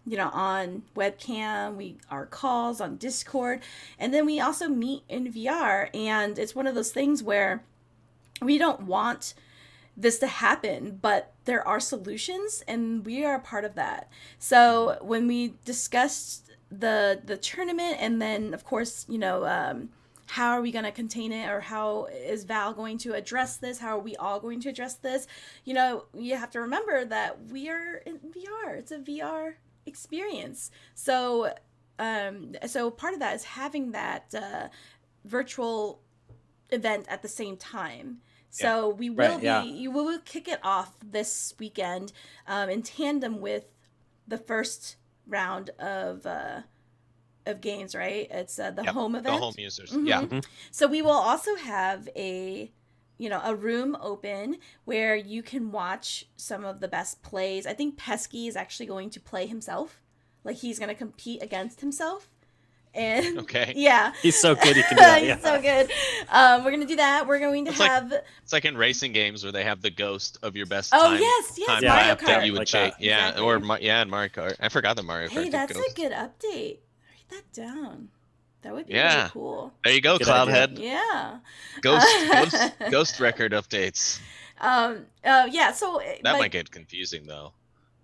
on webcam, our calls on Discord, and then we also meet in VR. And it's one of those things where we don't want this to happen, but there are solutions, and we are a part of that. So when we discussed the tournament, and then of course how are we going to contain it, or how is Val going to address this, how are we all going to address this, you have to remember that we are in VR. It's a VR experience. So so part of that is having that virtual event at the same time. So we will you will kick it off this weekend in tandem with the first round of games, right? It's the home event. The home users. Mm-hmm. Yeah. Mm-hmm. So we will also have a room open where you can watch some of the best plays. I think Pesky is actually going to play himself. Like he's going to compete against himself. And Okay. yeah, He's so good. He can do that. Yeah. he's so good. We're gonna do that. We're going to It's like- have. It's like in racing games where they have the ghost of your best Oh time. yes, time Mario lap that Kart. you would Like chase. that. Yeah, Exactly. or in Mario Kart. I forgot that Mario Kart Hey, did that's ghost. a good update. Write that down. That would be Yeah. really cool. There you go, Good Cloudhead. Yeah. Ghost record updates. Yeah. So That might get confusing though.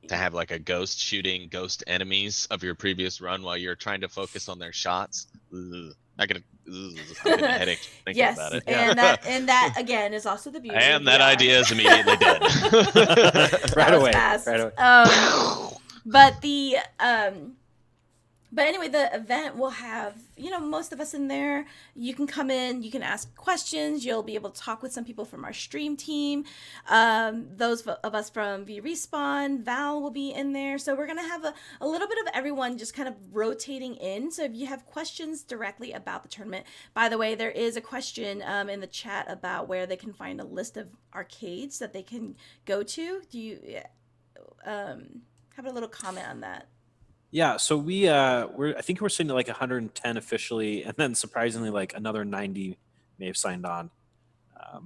To have like a ghost shooting ghost enemies of your previous run while you're trying to focus on their shots. Ugh. I'm getting a headache thinking yes, about it. and that again is also the beauty. And of that VR. idea is immediately dead. That Right was away. fast. Right away. But anyway, the event will have, most of us in there. You can come in, you can ask questions. You'll be able to talk with some people from our stream team. Those of us from VRespawn, Val will be in there. So we're going to have a little bit of everyone just kind of rotating in. So if you have questions directly about the tournament, by the way, there is a question in the chat about where they can find a list of arcades that they can go to. Do you have a little comment on that? Yeah, so I think we're sitting at like 110 officially, and then surprisingly, like another 90 may have signed on.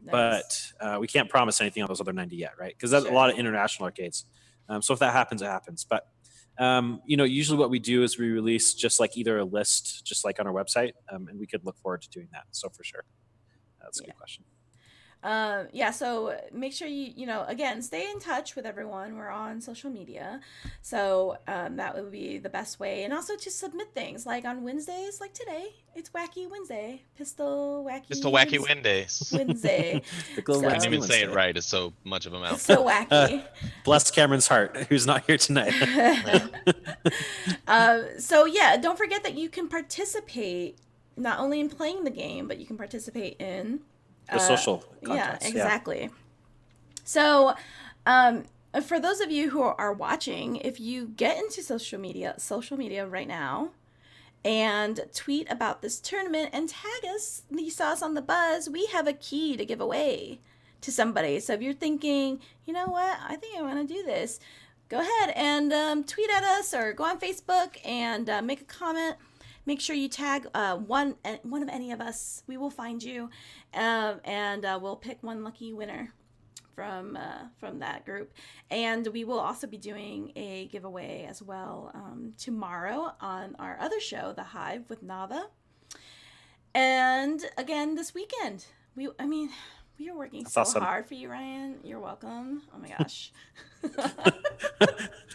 Nice. But we can't promise anything on those other 90 yet, right? Because that's Sure. a lot of international arcades. So if that happens, it happens. But usually what we do is we release just like either a list, just like on our website, and we could look forward to doing that. So for sure, that's a good question. So make sure you again, stay in touch with everyone. We're on social media. So that would be the best way. And also to submit things like on Wednesdays, like today, it's Wacky Wednesday. Pistol Wacky Wednesdays. Wednesday. Pickle So- I Wacky didn't even say it Wednesday. right. It's so much of a mouthful. It's so wacky. Bless Cameron's heart, who's not here tonight. So yeah, don't forget that you can participate not only in playing the game, but you can participate in The social yeah, contests. exactly. So, for those of you who are watching, if you get into social media right now, and tweet about this tournament and tag us, you saw us on the buzz, we have a key to give away to somebody. So if you're thinking, you know what, I think I want to do this, go ahead and tweet at us or go on Facebook and make a comment. Make sure you tag one of any of us. We will find you, and we'll pick one lucky winner from that group. And we will also be doing a giveaway as well tomorrow on our other show, The Hive with Nava. And again this weekend. We are working That's so awesome. hard for you, Ryan. You're welcome. Oh my gosh.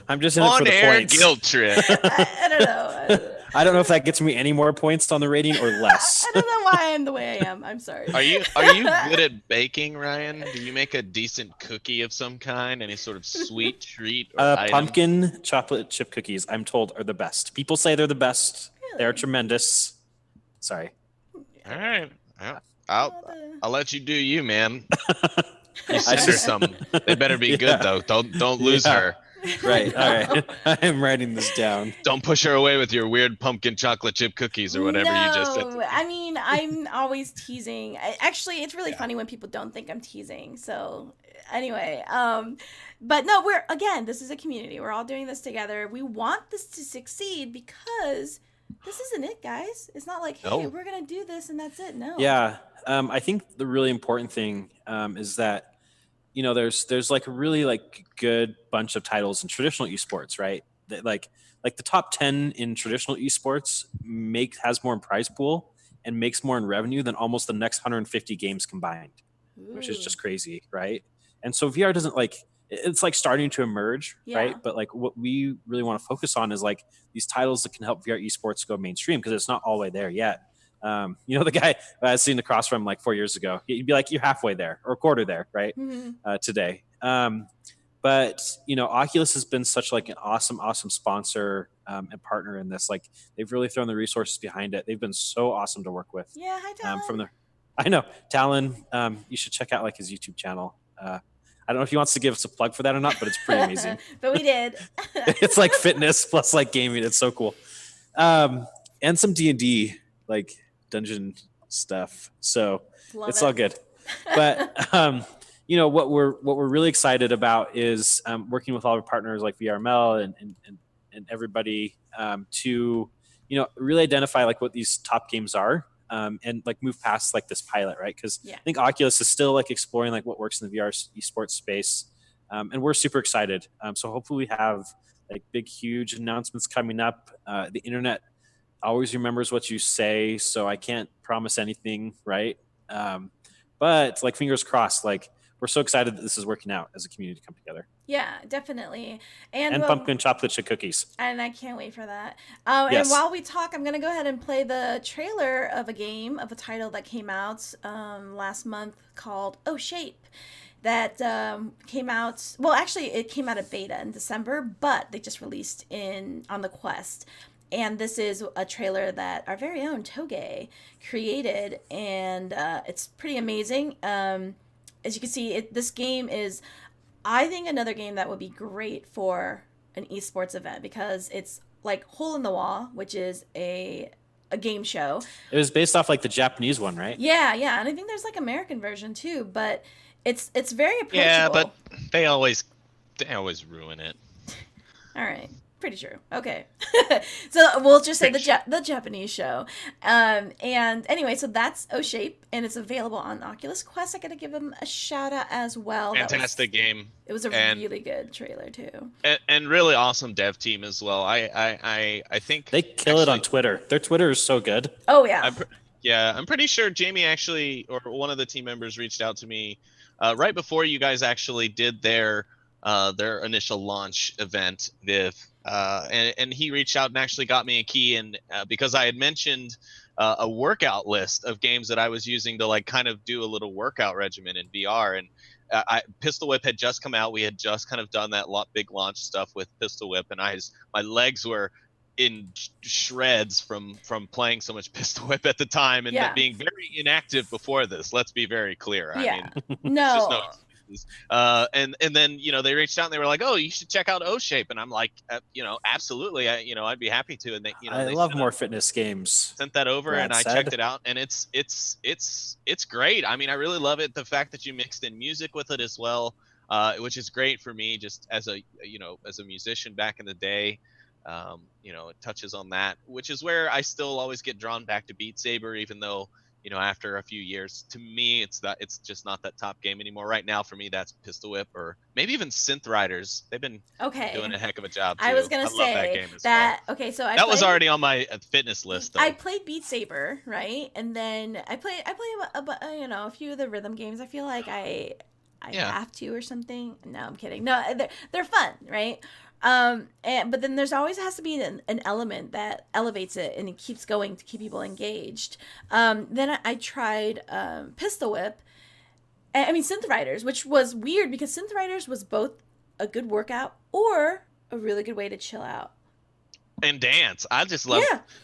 I'm just in it for the On-air points. guilt trip. I don't know. I don't know if that gets me any more points on the rating or less. I don't know why I'm the way I am. I'm sorry. Are you good at baking, Ryan? Do you make a decent cookie of some kind? Any sort of sweet treat or item? Pumpkin chocolate chip cookies, I'm told, are the best. People say they're the best. They are Really? tremendous. Sorry. All right. I'll let you do you, man. You send her just- some. They better be Yeah. good though. Don't lose Yeah. her. Right. All right. I'm writing this down. Don't push her away with your weird pumpkin chocolate chip cookies or whatever you just said. No, I mean, I'm always teasing. Actually, it's really funny when people don't think I'm teasing. So, anyway, but no, this is a community. We're all doing this together. We want this to succeed because this isn't it, guys. It's not like, hey, No. we're going to do this and that's it. No. Yeah. I think the really important thing is that, there's like a really like good bunch of titles in traditional esports, right? That like the top 10 in traditional esports has more in prize pool and makes more in revenue than almost the next 150 games combined, which is Ooh. just crazy, right? And so VR doesn't it's like starting to emerge, Yeah. right? But like what we really want to focus on is like these titles that can help VR esports go mainstream because it's not all the way there yet. The guy I was seen across from like 4 years ago, he'd be like, you're halfway there or a quarter there, right? Mhm. Today. But Oculus has been such like an awesome sponsor and partner in this. Like they've really thrown the resources behind it. They've been so awesome to work with. Yeah, hi, Talon. I know Talon, you should check out like his YouTube channel. I don't know if he wants to give us a plug for that or not, but it's pretty amazing. But we did. It's like fitness plus like gaming. It's so cool. And some D&D like dungeon stuff. So Love it's it. all good. But what we're really excited about is working with all our partners like VRML and everybody to really identify like what these top games are, and like move past like this pilot, right? Because Yeah. I think Oculus is still like exploring like what works in the VR esports space, and we're super excited. So hopefully we have like big, huge announcements coming up. The internet always remembers what you say, so I can't promise anything, right? But like fingers crossed, like we're so excited that this is working out as a community to come together. Yeah, definitely. And pumpkin chocolate chip cookies. And I can't wait for that. Yes. And while we talk, I'm going to go ahead and play the trailer of a title that came out last month called Oh Shape. That came out, well, actually, it came out of beta in December, but they just released on the Quest. And this is a trailer that our very own Toge created, and it's pretty amazing. As you can see, this game is, I think, another game that would be great for an esports event because it's like Hole in the Wall, which is a game show. It was based off like the Japanese one, right? Yeah, and I think there's like American version too, but it's very approachable. Yeah, but they always ruin it. All right. Pretty true. Okay. So we'll just say the Japanese show. And anyway, so that's O Shape, and it's available on Oculus Quest. I got to give them a shout out as well. Fantastic game. It was a really good trailer too. And really awesome dev team as well. I think they kill it on Twitter. Their Twitter is so good. Oh yeah. I'm pretty sure Jamie actually, or one of the team members, reached out to me right before you guys actually did their initial launch event with. And he reached out and actually got me a key, and because I had mentioned a workout list of games that I was using to like kind of do a little workout regimen in VR, and Pistol Whip had just come out. We had just kind of done that big launch stuff with Pistol Whip, and my legs were in shreds from playing so much Pistol Whip at the time, and being very inactive before this. Let's be very clear. Yeah. I mean, no. And then they reached out and they were like, oh, you should check out O Shape, and I'm like, absolutely, I'd be happy to. And they I love more fitness games. Sent that over and I checked it out, and it's great. I mean, I really love it, the fact that you mixed in music with it as well, which is great for me just as a musician back in the day. It touches on that, which is where I still always get drawn back to Beat Saber, even though after a few years, to me, it's just not that top game anymore. Right now, for me, that's Pistol Whip, or maybe even Synth Riders. They've been doing a heck of a job, too. I was gonna say that game as that. Well. Okay, so that was already on my fitness list, though. I played Beat Saber, right, and then I play a few of the rhythm games. I feel like I have to or something. No, I'm kidding. No, they're fun, right? But then there's always has to be an element that elevates it and it keeps going to keep people engaged. Then I tried Pistol Whip. Synth Riders, which was weird because Synth Riders was both a good workout or a really good way to chill out and dance. I just love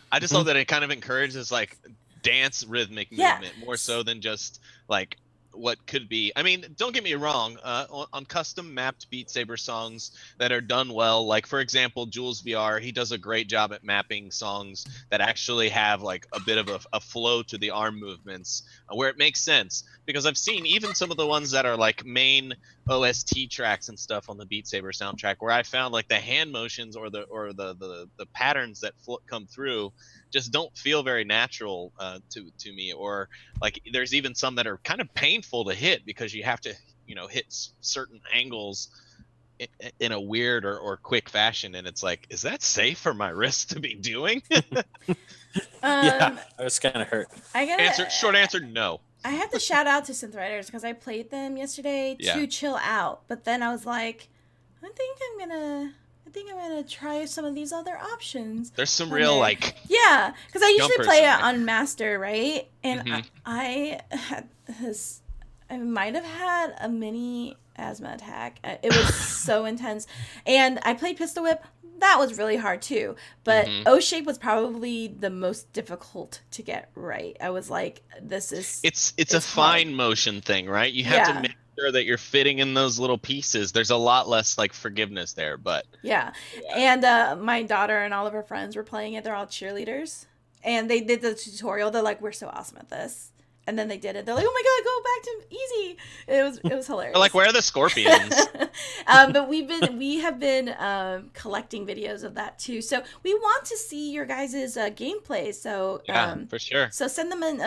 that it kind of encourages like dance rhythmic movement more so than just like what could be. I mean, don't get me wrong, on custom mapped Beat Saber songs that are done well, like for example Jules VR, he does a great job at mapping songs that actually have like a bit of a flow to the arm movements where it makes sense, because I've seen even some of the ones that are like main OST tracks and stuff on the Beat Saber soundtrack where I found like the hand motions or the patterns that come through just don't feel very natural to me, or like there's even some that are kind of painful to hit because you have to hit certain angles in a weird or quick fashion, and it's like, is that safe for my wrist to be doing? Yeah, I was kind of hurt. Short answer, no. I have to shout out to Synth Riders because I played them yesterday to chill out, but then I was like, I think I'm gonna try some of these other options. There's some real like because I usually play it on Master, right? And I might have had a mini asthma attack. It was so intense, and I played Pistol Whip. That was really hard too, but O Shape was probably the most difficult to get right. I was like, it's a fine motion thing, right? You have to make sure that you're fitting in those little pieces. There's a lot less like forgiveness there, but and my daughter and all of her friends were playing it. They're all cheerleaders, and they did the tutorial. They're like, we're so awesome at this. And then they did it. They're like, "Oh my god, go back to easy." It was hilarious. They're like, where are the scorpions? But we have been collecting videos of that too. So we want to see your guys' gameplay. So Yeah, for sure. So send them in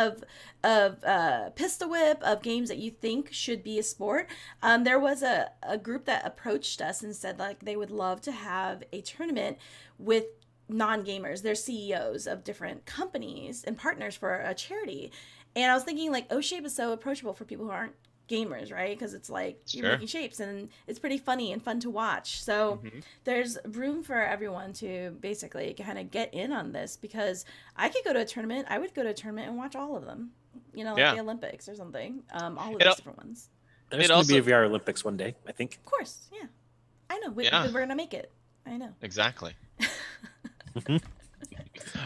of pistol whip, of games that you think should be a sport. There was a group that approached us and said like they would love to have a tournament with non-gamers. They're CEOs of different companies and partners for a charity. And I was thinking like O-Shape is so approachable for people who aren't gamers, right? Because it's like you're making shapes and it's pretty funny and fun to watch. So there's room for everyone to basically kind of get in on this, because I could go to a tournament. I would go to a tournament and watch all of them, you know, like the Olympics or something. All of these different ones. There's going to be a VR Olympics one day, I think. Of course, yeah. I know. We're going to make it. I know. Exactly.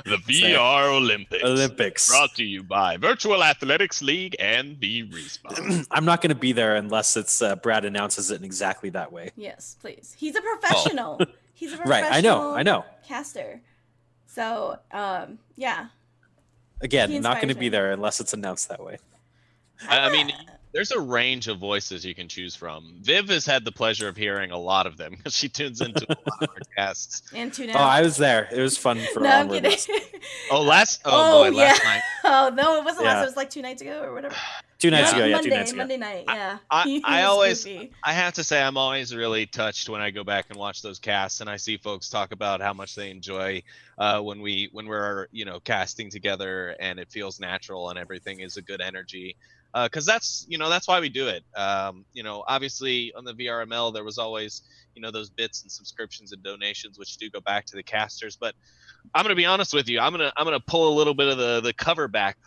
The VR Olympics. Brought to you by Virtual Athletics League and VRespawn. I'm not going to be there unless it's Brad announces it in exactly that way. Yes, please. He's a professional. Oh. He's a professional. Right, I know. Caster. So, yeah. Again, not going to be there unless it's announced that way. I mean, there's a range of voices you can choose from. Viv has had the pleasure of hearing a lot of them because she tunes into a lot of our casts. And tune in. Oh, I was there. It was fun for no, I'm kidding. last night. Oh, no, it wasn't last. It was like 2 nights ago or whatever. 2 nights ago, Monday night, yeah. I have to say, I'm always really touched when I go back and watch those casts and I see folks talk about how much they enjoy when we're casting together and it feels natural and everything is a good energy. Because that's why we do it. Obviously on the VRML there was always those bits and subscriptions and donations which do go back to the casters. But I'm gonna be honest with you. I'm gonna pull a little bit of the cover back.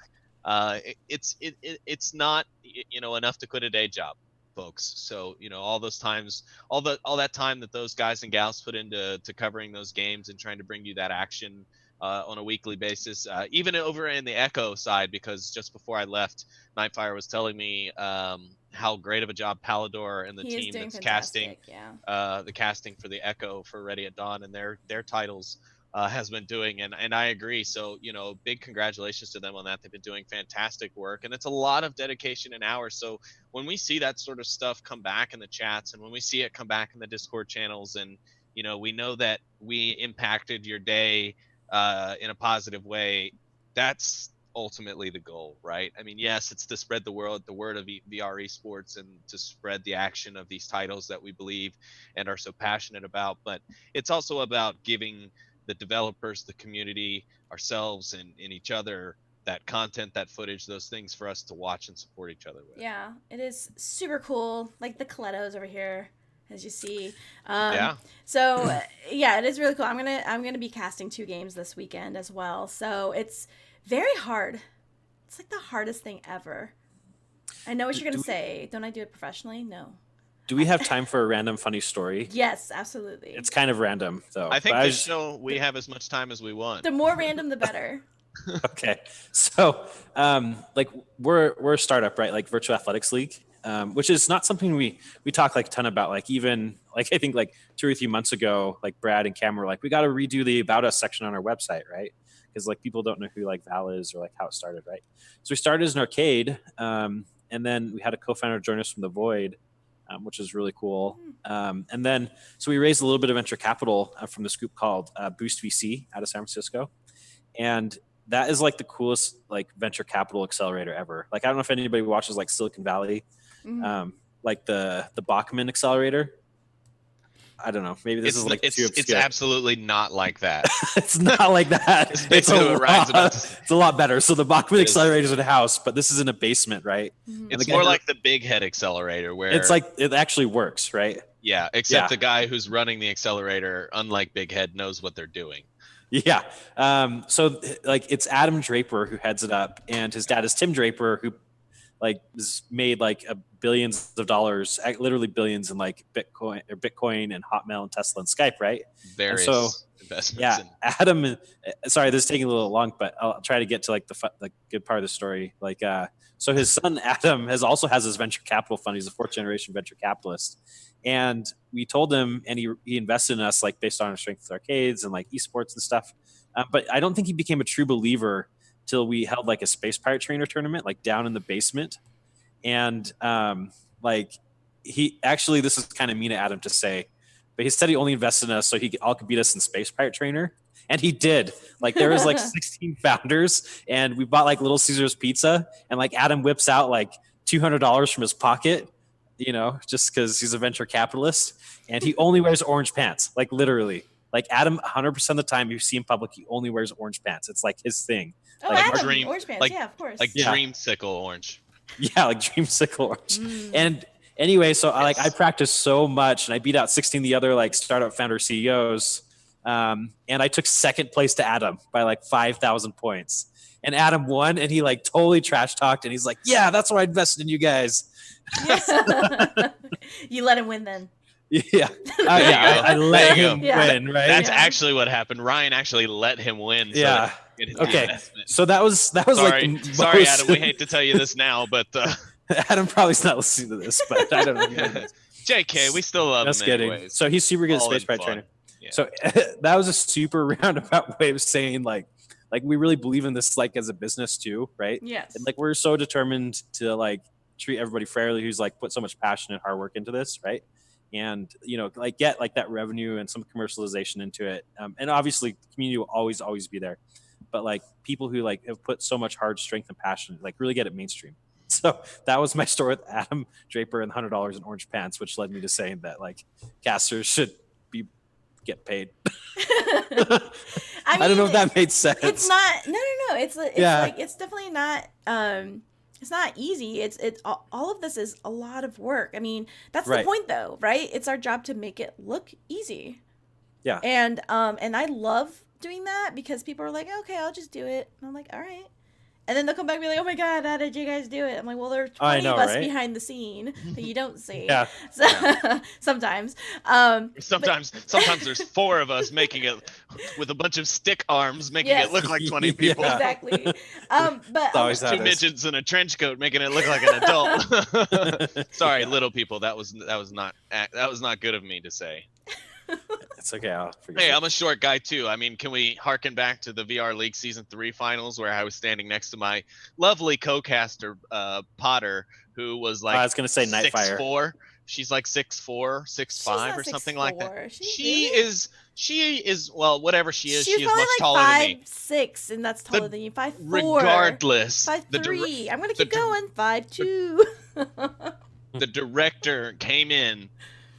It's not enough to quit a day job, folks. So all those times, all that time that those guys and gals put into covering those games and trying to bring you that action on a weekly basis, even over in the Echo side, because just before I left, Nightfire was telling me how great of a job Palador and the team that's casting the casting for the Echo for Ready at Dawn and their titles has been doing, and I agree. So big congratulations to them on that. They've been doing fantastic work, and it's a lot of dedication and hours. So when we see that sort of stuff come back in the chats, and when we see it come back in the Discord channels, and we know that we impacted your day in a positive way, that's ultimately the goal, right? I mean, yes, it's to spread the word of VR esports and to spread the action of these titles that we believe and are so passionate about, but it's also about giving the developers, the community, ourselves, and each other that content, that footage, those things for us to watch and support each other with. Yeah, it is super cool. Like the Colettos over here, as you see. So yeah, it is really cool. I'm gonna be casting 2 games this weekend as well. So it's very hard. It's like the hardest thing ever. I know what you're gonna say. Don't I do it professionally? No. Do we have time for a random funny story? Yes, absolutely. It's kind of random, though. I think this show we have as much time as we want. The more random, the better. Okay, so we're a startup, right? Like Virtual Athletics League, which is not something we talk like a ton about. Like even like I think like 2 or 3 months ago, like Brad and Cam were like, we got to redo the About Us section on our website, right? Because like people don't know who like Val is or like how it started, right? So we started as an arcade, and then we had a co-founder join us from the Void. Which is really cool. And then, so we raised a little bit of venture capital from this group called Boost VC out of San Francisco. And that is like the coolest like venture capital accelerator ever. Like, I don't know if anybody watches like Silicon Valley, like the Bachman accelerator. I don't know. Maybe this is like it's absolutely not like that. It's not like that. It's a lot better. So the Bachman accelerator is in a house, but this is in a basement, right? It's more like the Big Head accelerator, where it's like it actually works, right? Yeah, except the guy who's running the accelerator, unlike Big Head, knows what they're doing. Yeah. So like it's Adam Draper who heads it up, and his dad is Tim Draper, who like has made like billions of dollars, literally billions in like Bitcoin and Hotmail and Tesla and Skype, right? Various investments. Yeah, Adam. Sorry, this is taking a little long, but I'll try to get to like the good part of the story. Like, so his son Adam also has his venture capital fund. He's a 4th generation venture capitalist, and we told him, and he invested in us like based on our strength with arcades and like esports and stuff. But I don't think he became a true believer till we held like a space pirate trainer tournament, like down in the basement. And like he actually, this is kind of mean of Adam to say, but he said he only invested in us so all could beat us in space pirate trainer. And he did. Like there was like 16 founders, and we bought like Little Caesars pizza, and like Adam whips out like $200 from his pocket, you know, just because he's a venture capitalist, and he only wears orange pants, like literally. Like Adam, 100% of the time you see in public, he only wears orange pants. It's like his thing. Oh, like Adam, dream- orange pants, like- yeah, of course. Like dreamsicle orange. Yeah, like dreamsicle orange. And anyway, so I practiced so much, and I beat out 16 the other like startup founder CEOs. And I took second place to Adam by like 5,000 points. And Adam won, and he like totally trash talked, and he's like, "Yeah, that's why I invested in you guys." You let him win then. Yeah, I let him win, right? That's actually what happened. Ryan actually let him win. So Yeah. Okay. investment. So that was Sorry, like the sorry, most- Adam. We hate to tell you this now, but Adam probably's not listening to this, but I don't know. JK, we still love Just him kidding. anyways. So he's super good at All space in pirate fun. trainer. Yeah. So that was a super roundabout way of saying like we really believe in this like as a business too, right? Yes. And like we're so determined to like treat everybody fairly who's like put so much passion and hard work into this, right? And you know, like get like that revenue and some commercialization into it. And obviously, the community will always be there. But like people who like have put so much hard strength and passion, like really get it mainstream. So that was my story with Adam Draper and $100 in orange pants, which led me to saying that like casters should get paid. I don't know if that made sense. It's not. No. It's Yeah. like it's definitely not. It's not easy. It's all of this is a lot of work. I mean, that's the Right. point though, right? It's our job to make it look easy. Yeah. And I love doing that because people are like, okay, I'll just do it. And I'm like, all right. And then they'll come back and be like, oh my God, how did you guys do it? I'm like, well, there are 20 of us behind the scene that you don't see. Yeah. So, sometimes. Sometimes there's 4 of us making it with a bunch of stick arms, making Yes. it look like 20 people. Yeah. Exactly. But It's always how 2 it is. midgets in a trench coat, making it look like an adult. Sorry, little people. That was not good of me to say. It's okay. I'll forget. Hey, I'm a short guy too. I mean, can we harken back to the VR League Season 3 finals where I was standing next to my lovely co-caster, Potter, who was like I was gonna say Nightfire. 6'4". She's like 6'4", 6'5", or something like that. 6'4". She is well, whatever she is. She's She is probably much like taller than me. 5'6", and that's taller than you. 5'4". Regardless, 5'3". I'm gonna the keep going. 5'2". the director came in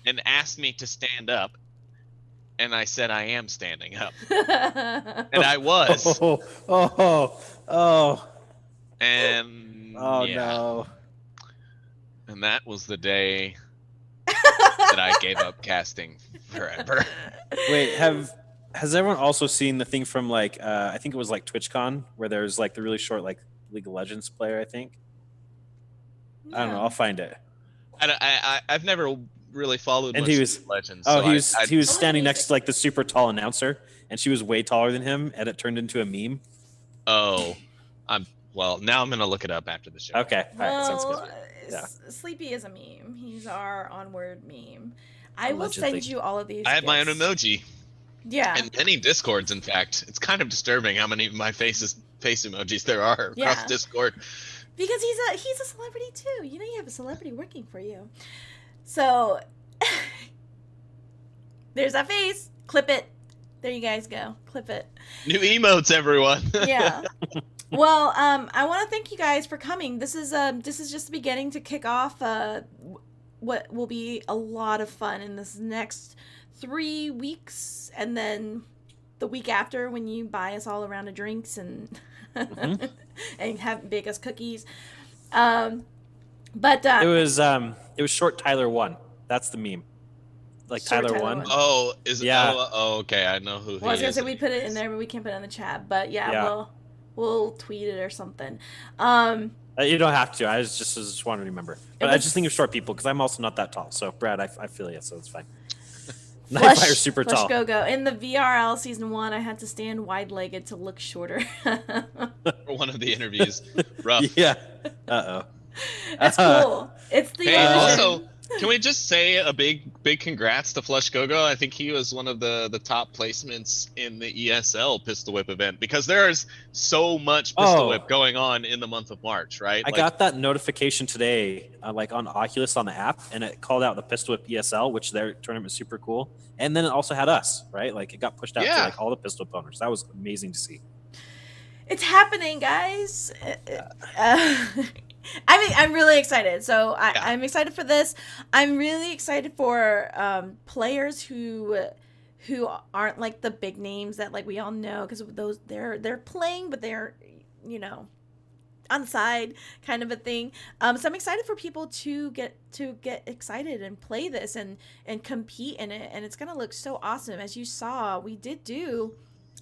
and asked me to stand up, and I said I am standing up, and I was. Oh And yeah. no. And that was the day that I gave up casting forever. Wait, has everyone also seen the thing from like I think it was like TwitchCon where there's like the really short like League of Legends player, I think. I don't know, I'll find it. I've never really followed And much he was League of Legends. Oh, so he was standing next to like the super tall announcer, and she was way taller than him, and it turned into a meme. Oh, well, now I'm gonna look it up after the show. Okay, all right, sounds Well, good. Yeah. Sleepy is a meme. He's our onward meme. I will Allegedly. send you all of these. I have my own gifs. emoji. Yeah. And many Discords, in fact. It's kind of disturbing how many of my face emojis there are across Yeah. Discord. Because he's a celebrity too. You know, you have a celebrity working for you. So there's that face. Clip it. There you guys go. Clip it. New emotes, everyone. Yeah. Well, I want to thank you guys for coming. This is just the beginning to kick off what will be a lot of fun in this next 3 weeks, and then the week after when you buy us all a round of drinks and and bake us cookies. But It was short Tyler 1. That's the meme. Like Short Tyler Tyler 1. one. Oh, is it? Yeah. Oh, okay. I know who well, I was he gonna is. say we put it in there, but we can't put it in the chat. But yeah. Yeah. We'll tweet it or something. You don't have to. I just want to remember. But I just think of short people because I'm also not that tall. So Brad, I feel you, so it's fine. Nightfire's super Flush tall. go. In the VRL season 1, I had to stand wide-legged to look shorter. For one of the interviews. Rough. Yeah. Uh-oh. That's cool. It's the Hey, illusion. also, Can we just say a big congrats to Flush Gogo? I think he was one of the top placements in the ESL Pistol Whip event, because there's so much Pistol Whip going on in the month of March, right? I got that notification today, like on Oculus on the app, and it called out the Pistol Whip ESL, which their tournament is super cool. And then it also had us, right? Like it got pushed out to like all the Pistol Whip owners. That was amazing to see. It's happening, guys. I mean, I'm really excited. So I'm excited for this. I'm really excited for players who aren't like the big names that like we all know, because those they're playing, but they're, you know, on the side kind of a thing. So I'm excited for people to get excited and play this and compete in it, and it's gonna look so awesome. As you saw, we did do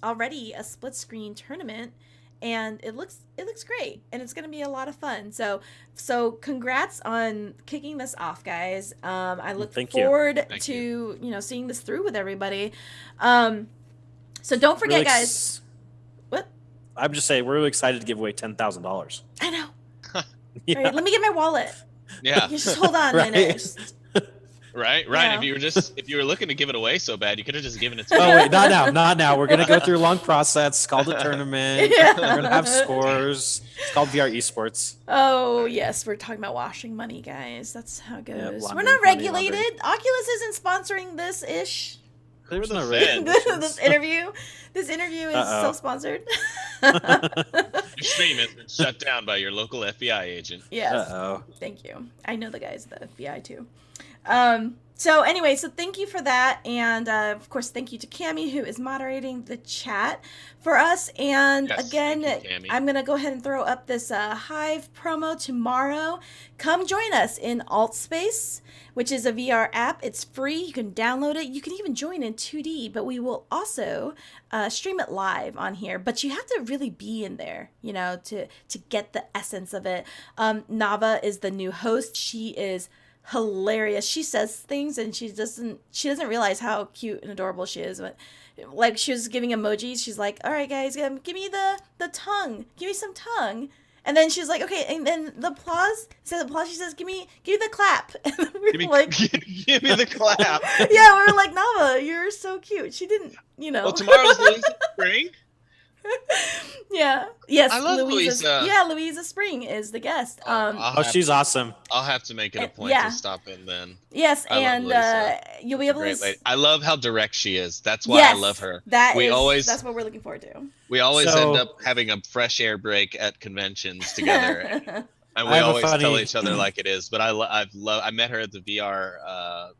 already a split screen tournament, and it looks great, and it's gonna be a lot of fun. So congrats on kicking this off, guys. I look forward to seeing this through with everybody. So don't forget, really guys. What? I'm just saying, we're really excited to give away $10,000. I know. Yeah. All right, let me get my wallet. Yeah. You just hold on a minute. Right. Yeah. If you were looking to give it away so bad, you could have just given it to me. Oh wait, not now. We're gonna go through a long process. It's called a tournament. Yeah. We're gonna have scores. It's called VR Esports. Oh yes, we're talking about washing money, guys. That's how it goes. Yeah, We're not laundering, regulated. Oculus isn't sponsoring this ish. There's no This interview is so sponsored. Your stream has been shut down by your local FBI agent. Yes. Uh-oh. Thank you. I know the guys at the FBI too. So anyway, so thank you for that, and of course thank you to Cammie, who is moderating the chat for us. And yes, again, I'm gonna go ahead and throw up this Hive promo tomorrow. Come join us in AltSpace, which is a VR app. It's free. You can download it. You can even join in 2D, but we will also stream it live on here. But you have to really be in there, to get the essence of it. Nava is the new host. She is hilarious. She says things and she doesn't realize how cute and adorable she is. But like, she was giving emojis. She's like, all right guys, give me the tongue, give me some tongue. And then she's like, okay, and then the applause, she says, give me the clap. And we were like, give me the clap. Yeah, we were like, Nava, you're so cute. She didn't, Well, tomorrow's Louisa Spring. Yeah. Yes. I love Louisa. Yeah, Louisa Spring is the guest. She's awesome. I'll have to make it a point to stop in then. Yes, and you'll be able to. I love how direct she is. That's why I love her. That's what we're looking forward to. We always end up having a fresh air break at conventions together, and we always tell each other like it is. But I met her at the VR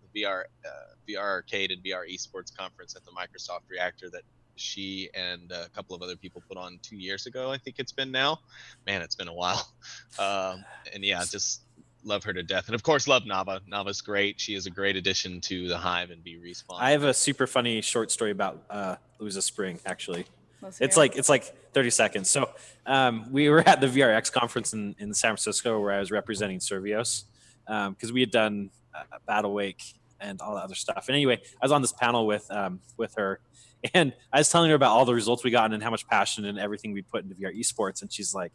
Arcade and VR Esports conference at the Microsoft Reactor that she and a couple of other people put on 2 years ago. I think it's been now. Man, it's been a while. And yeah, just love her to death. And of course, love Nava. Nava's great. She is a great addition to the Hive and VRespawn. I have a super funny short story about Louisa Spring, actually. It's like 30 seconds. So we were at the VRX conference in San Francisco where I was representing Servios, because we had done Battle Wake and all that other stuff. And anyway, I was on this panel with her, and I was telling her about all the results we got and how much passion and everything we put into VR esports. And she's like,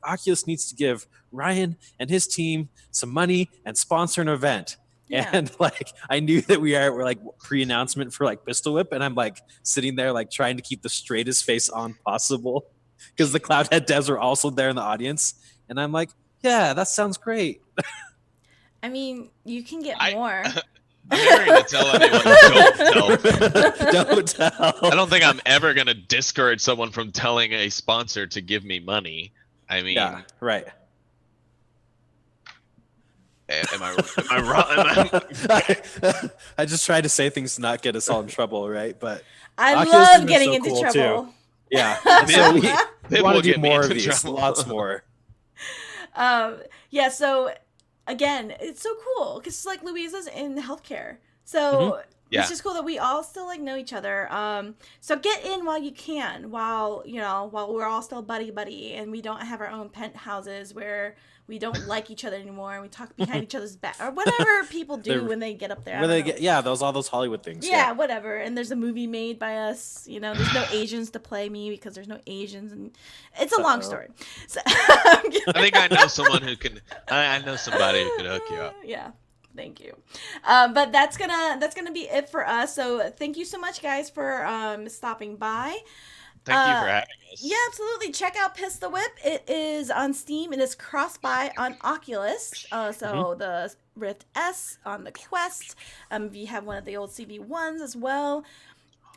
Oculus needs to give Ryan and his team some money and sponsor an event. Yeah. And like, I knew that we're like pre-announcement for like Pistol Whip. And I'm like sitting there, like trying to keep the straightest face on possible, because the Cloudhead devs are also there in the audience. And I'm like, yeah, that sounds great. I mean, you can get more. I'm never going to tell anyone, don't tell. Don't tell. I don't think I'm ever going to discourage someone from telling a sponsor to give me money. I mean, yeah, right. Am I wrong? I just tried to say things to not get us all in trouble, right? But I Oculus love getting into cool trouble. Too. Yeah, so we want to do more of these, trouble. Lots more. Yeah, so again, it's so cool because like Louisa's in healthcare, so it's just cool that we all still like know each other. So get in while you can, while we're all still buddy, and we don't have our own penthouses where we don't like each other anymore and we talk behind each other's back or whatever people do when they get up there. All those Hollywood things. Yeah, whatever. And there's a movie made by us. There's no Asians to play me because there's no Asians, and it's a long story. So, I think I know someone who can. I know somebody who could hook you up. Yeah, Thank you. But that's gonna be it for us. So thank you so much, guys, for stopping by. Thank you for having us. Yeah, absolutely. Check out Piss the Whip. It is on Steam. It is cross-buy on Oculus. So the Rift S on the Quest. If you have one of the old CV1s as well.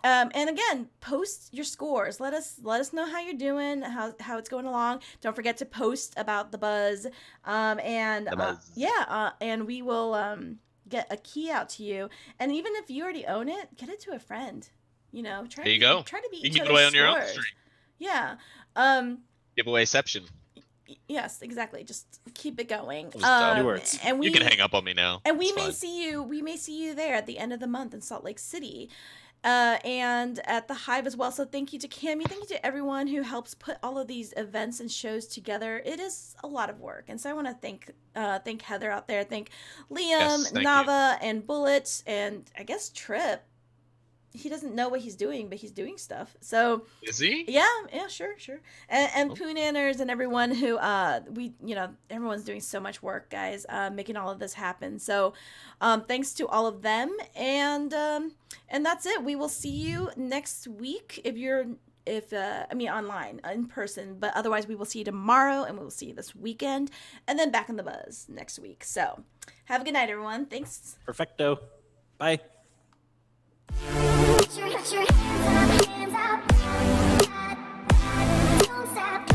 And again, post your scores. Let us know how you're doing, how it's going along. Don't forget to post about the buzz. And we will get a key out to you. And even if you already own it, get it to a friend. You know, try to beat each give it other's away on your own scores. stream. Yeah. Giveawayception. Yes, exactly. Just keep it going. New words. And You can hang up on me now. And we It's may fine. see you there at the end of the month in Salt Lake City. And at the Hive as well. So thank you to Cammy. Thank you to everyone who helps put all of these events and shows together. It is a lot of work. And so I want to thank Heather out there. Thank Liam, Thank Nava, and Bullet, and I guess Trip. He doesn't know what he's doing, but he's doing stuff. So Is he? yeah, sure. And Poonanners and everyone who everyone's doing so much work, guys, making all of this happen. So thanks to all of them, and that's it. We will see you next week online in person, but otherwise we will see you tomorrow, and we will see you this weekend, and then back in the buzz next week. So have a good night, everyone. Thanks. Perfecto. Bye. Put your hands up. Don't stop.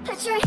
Put your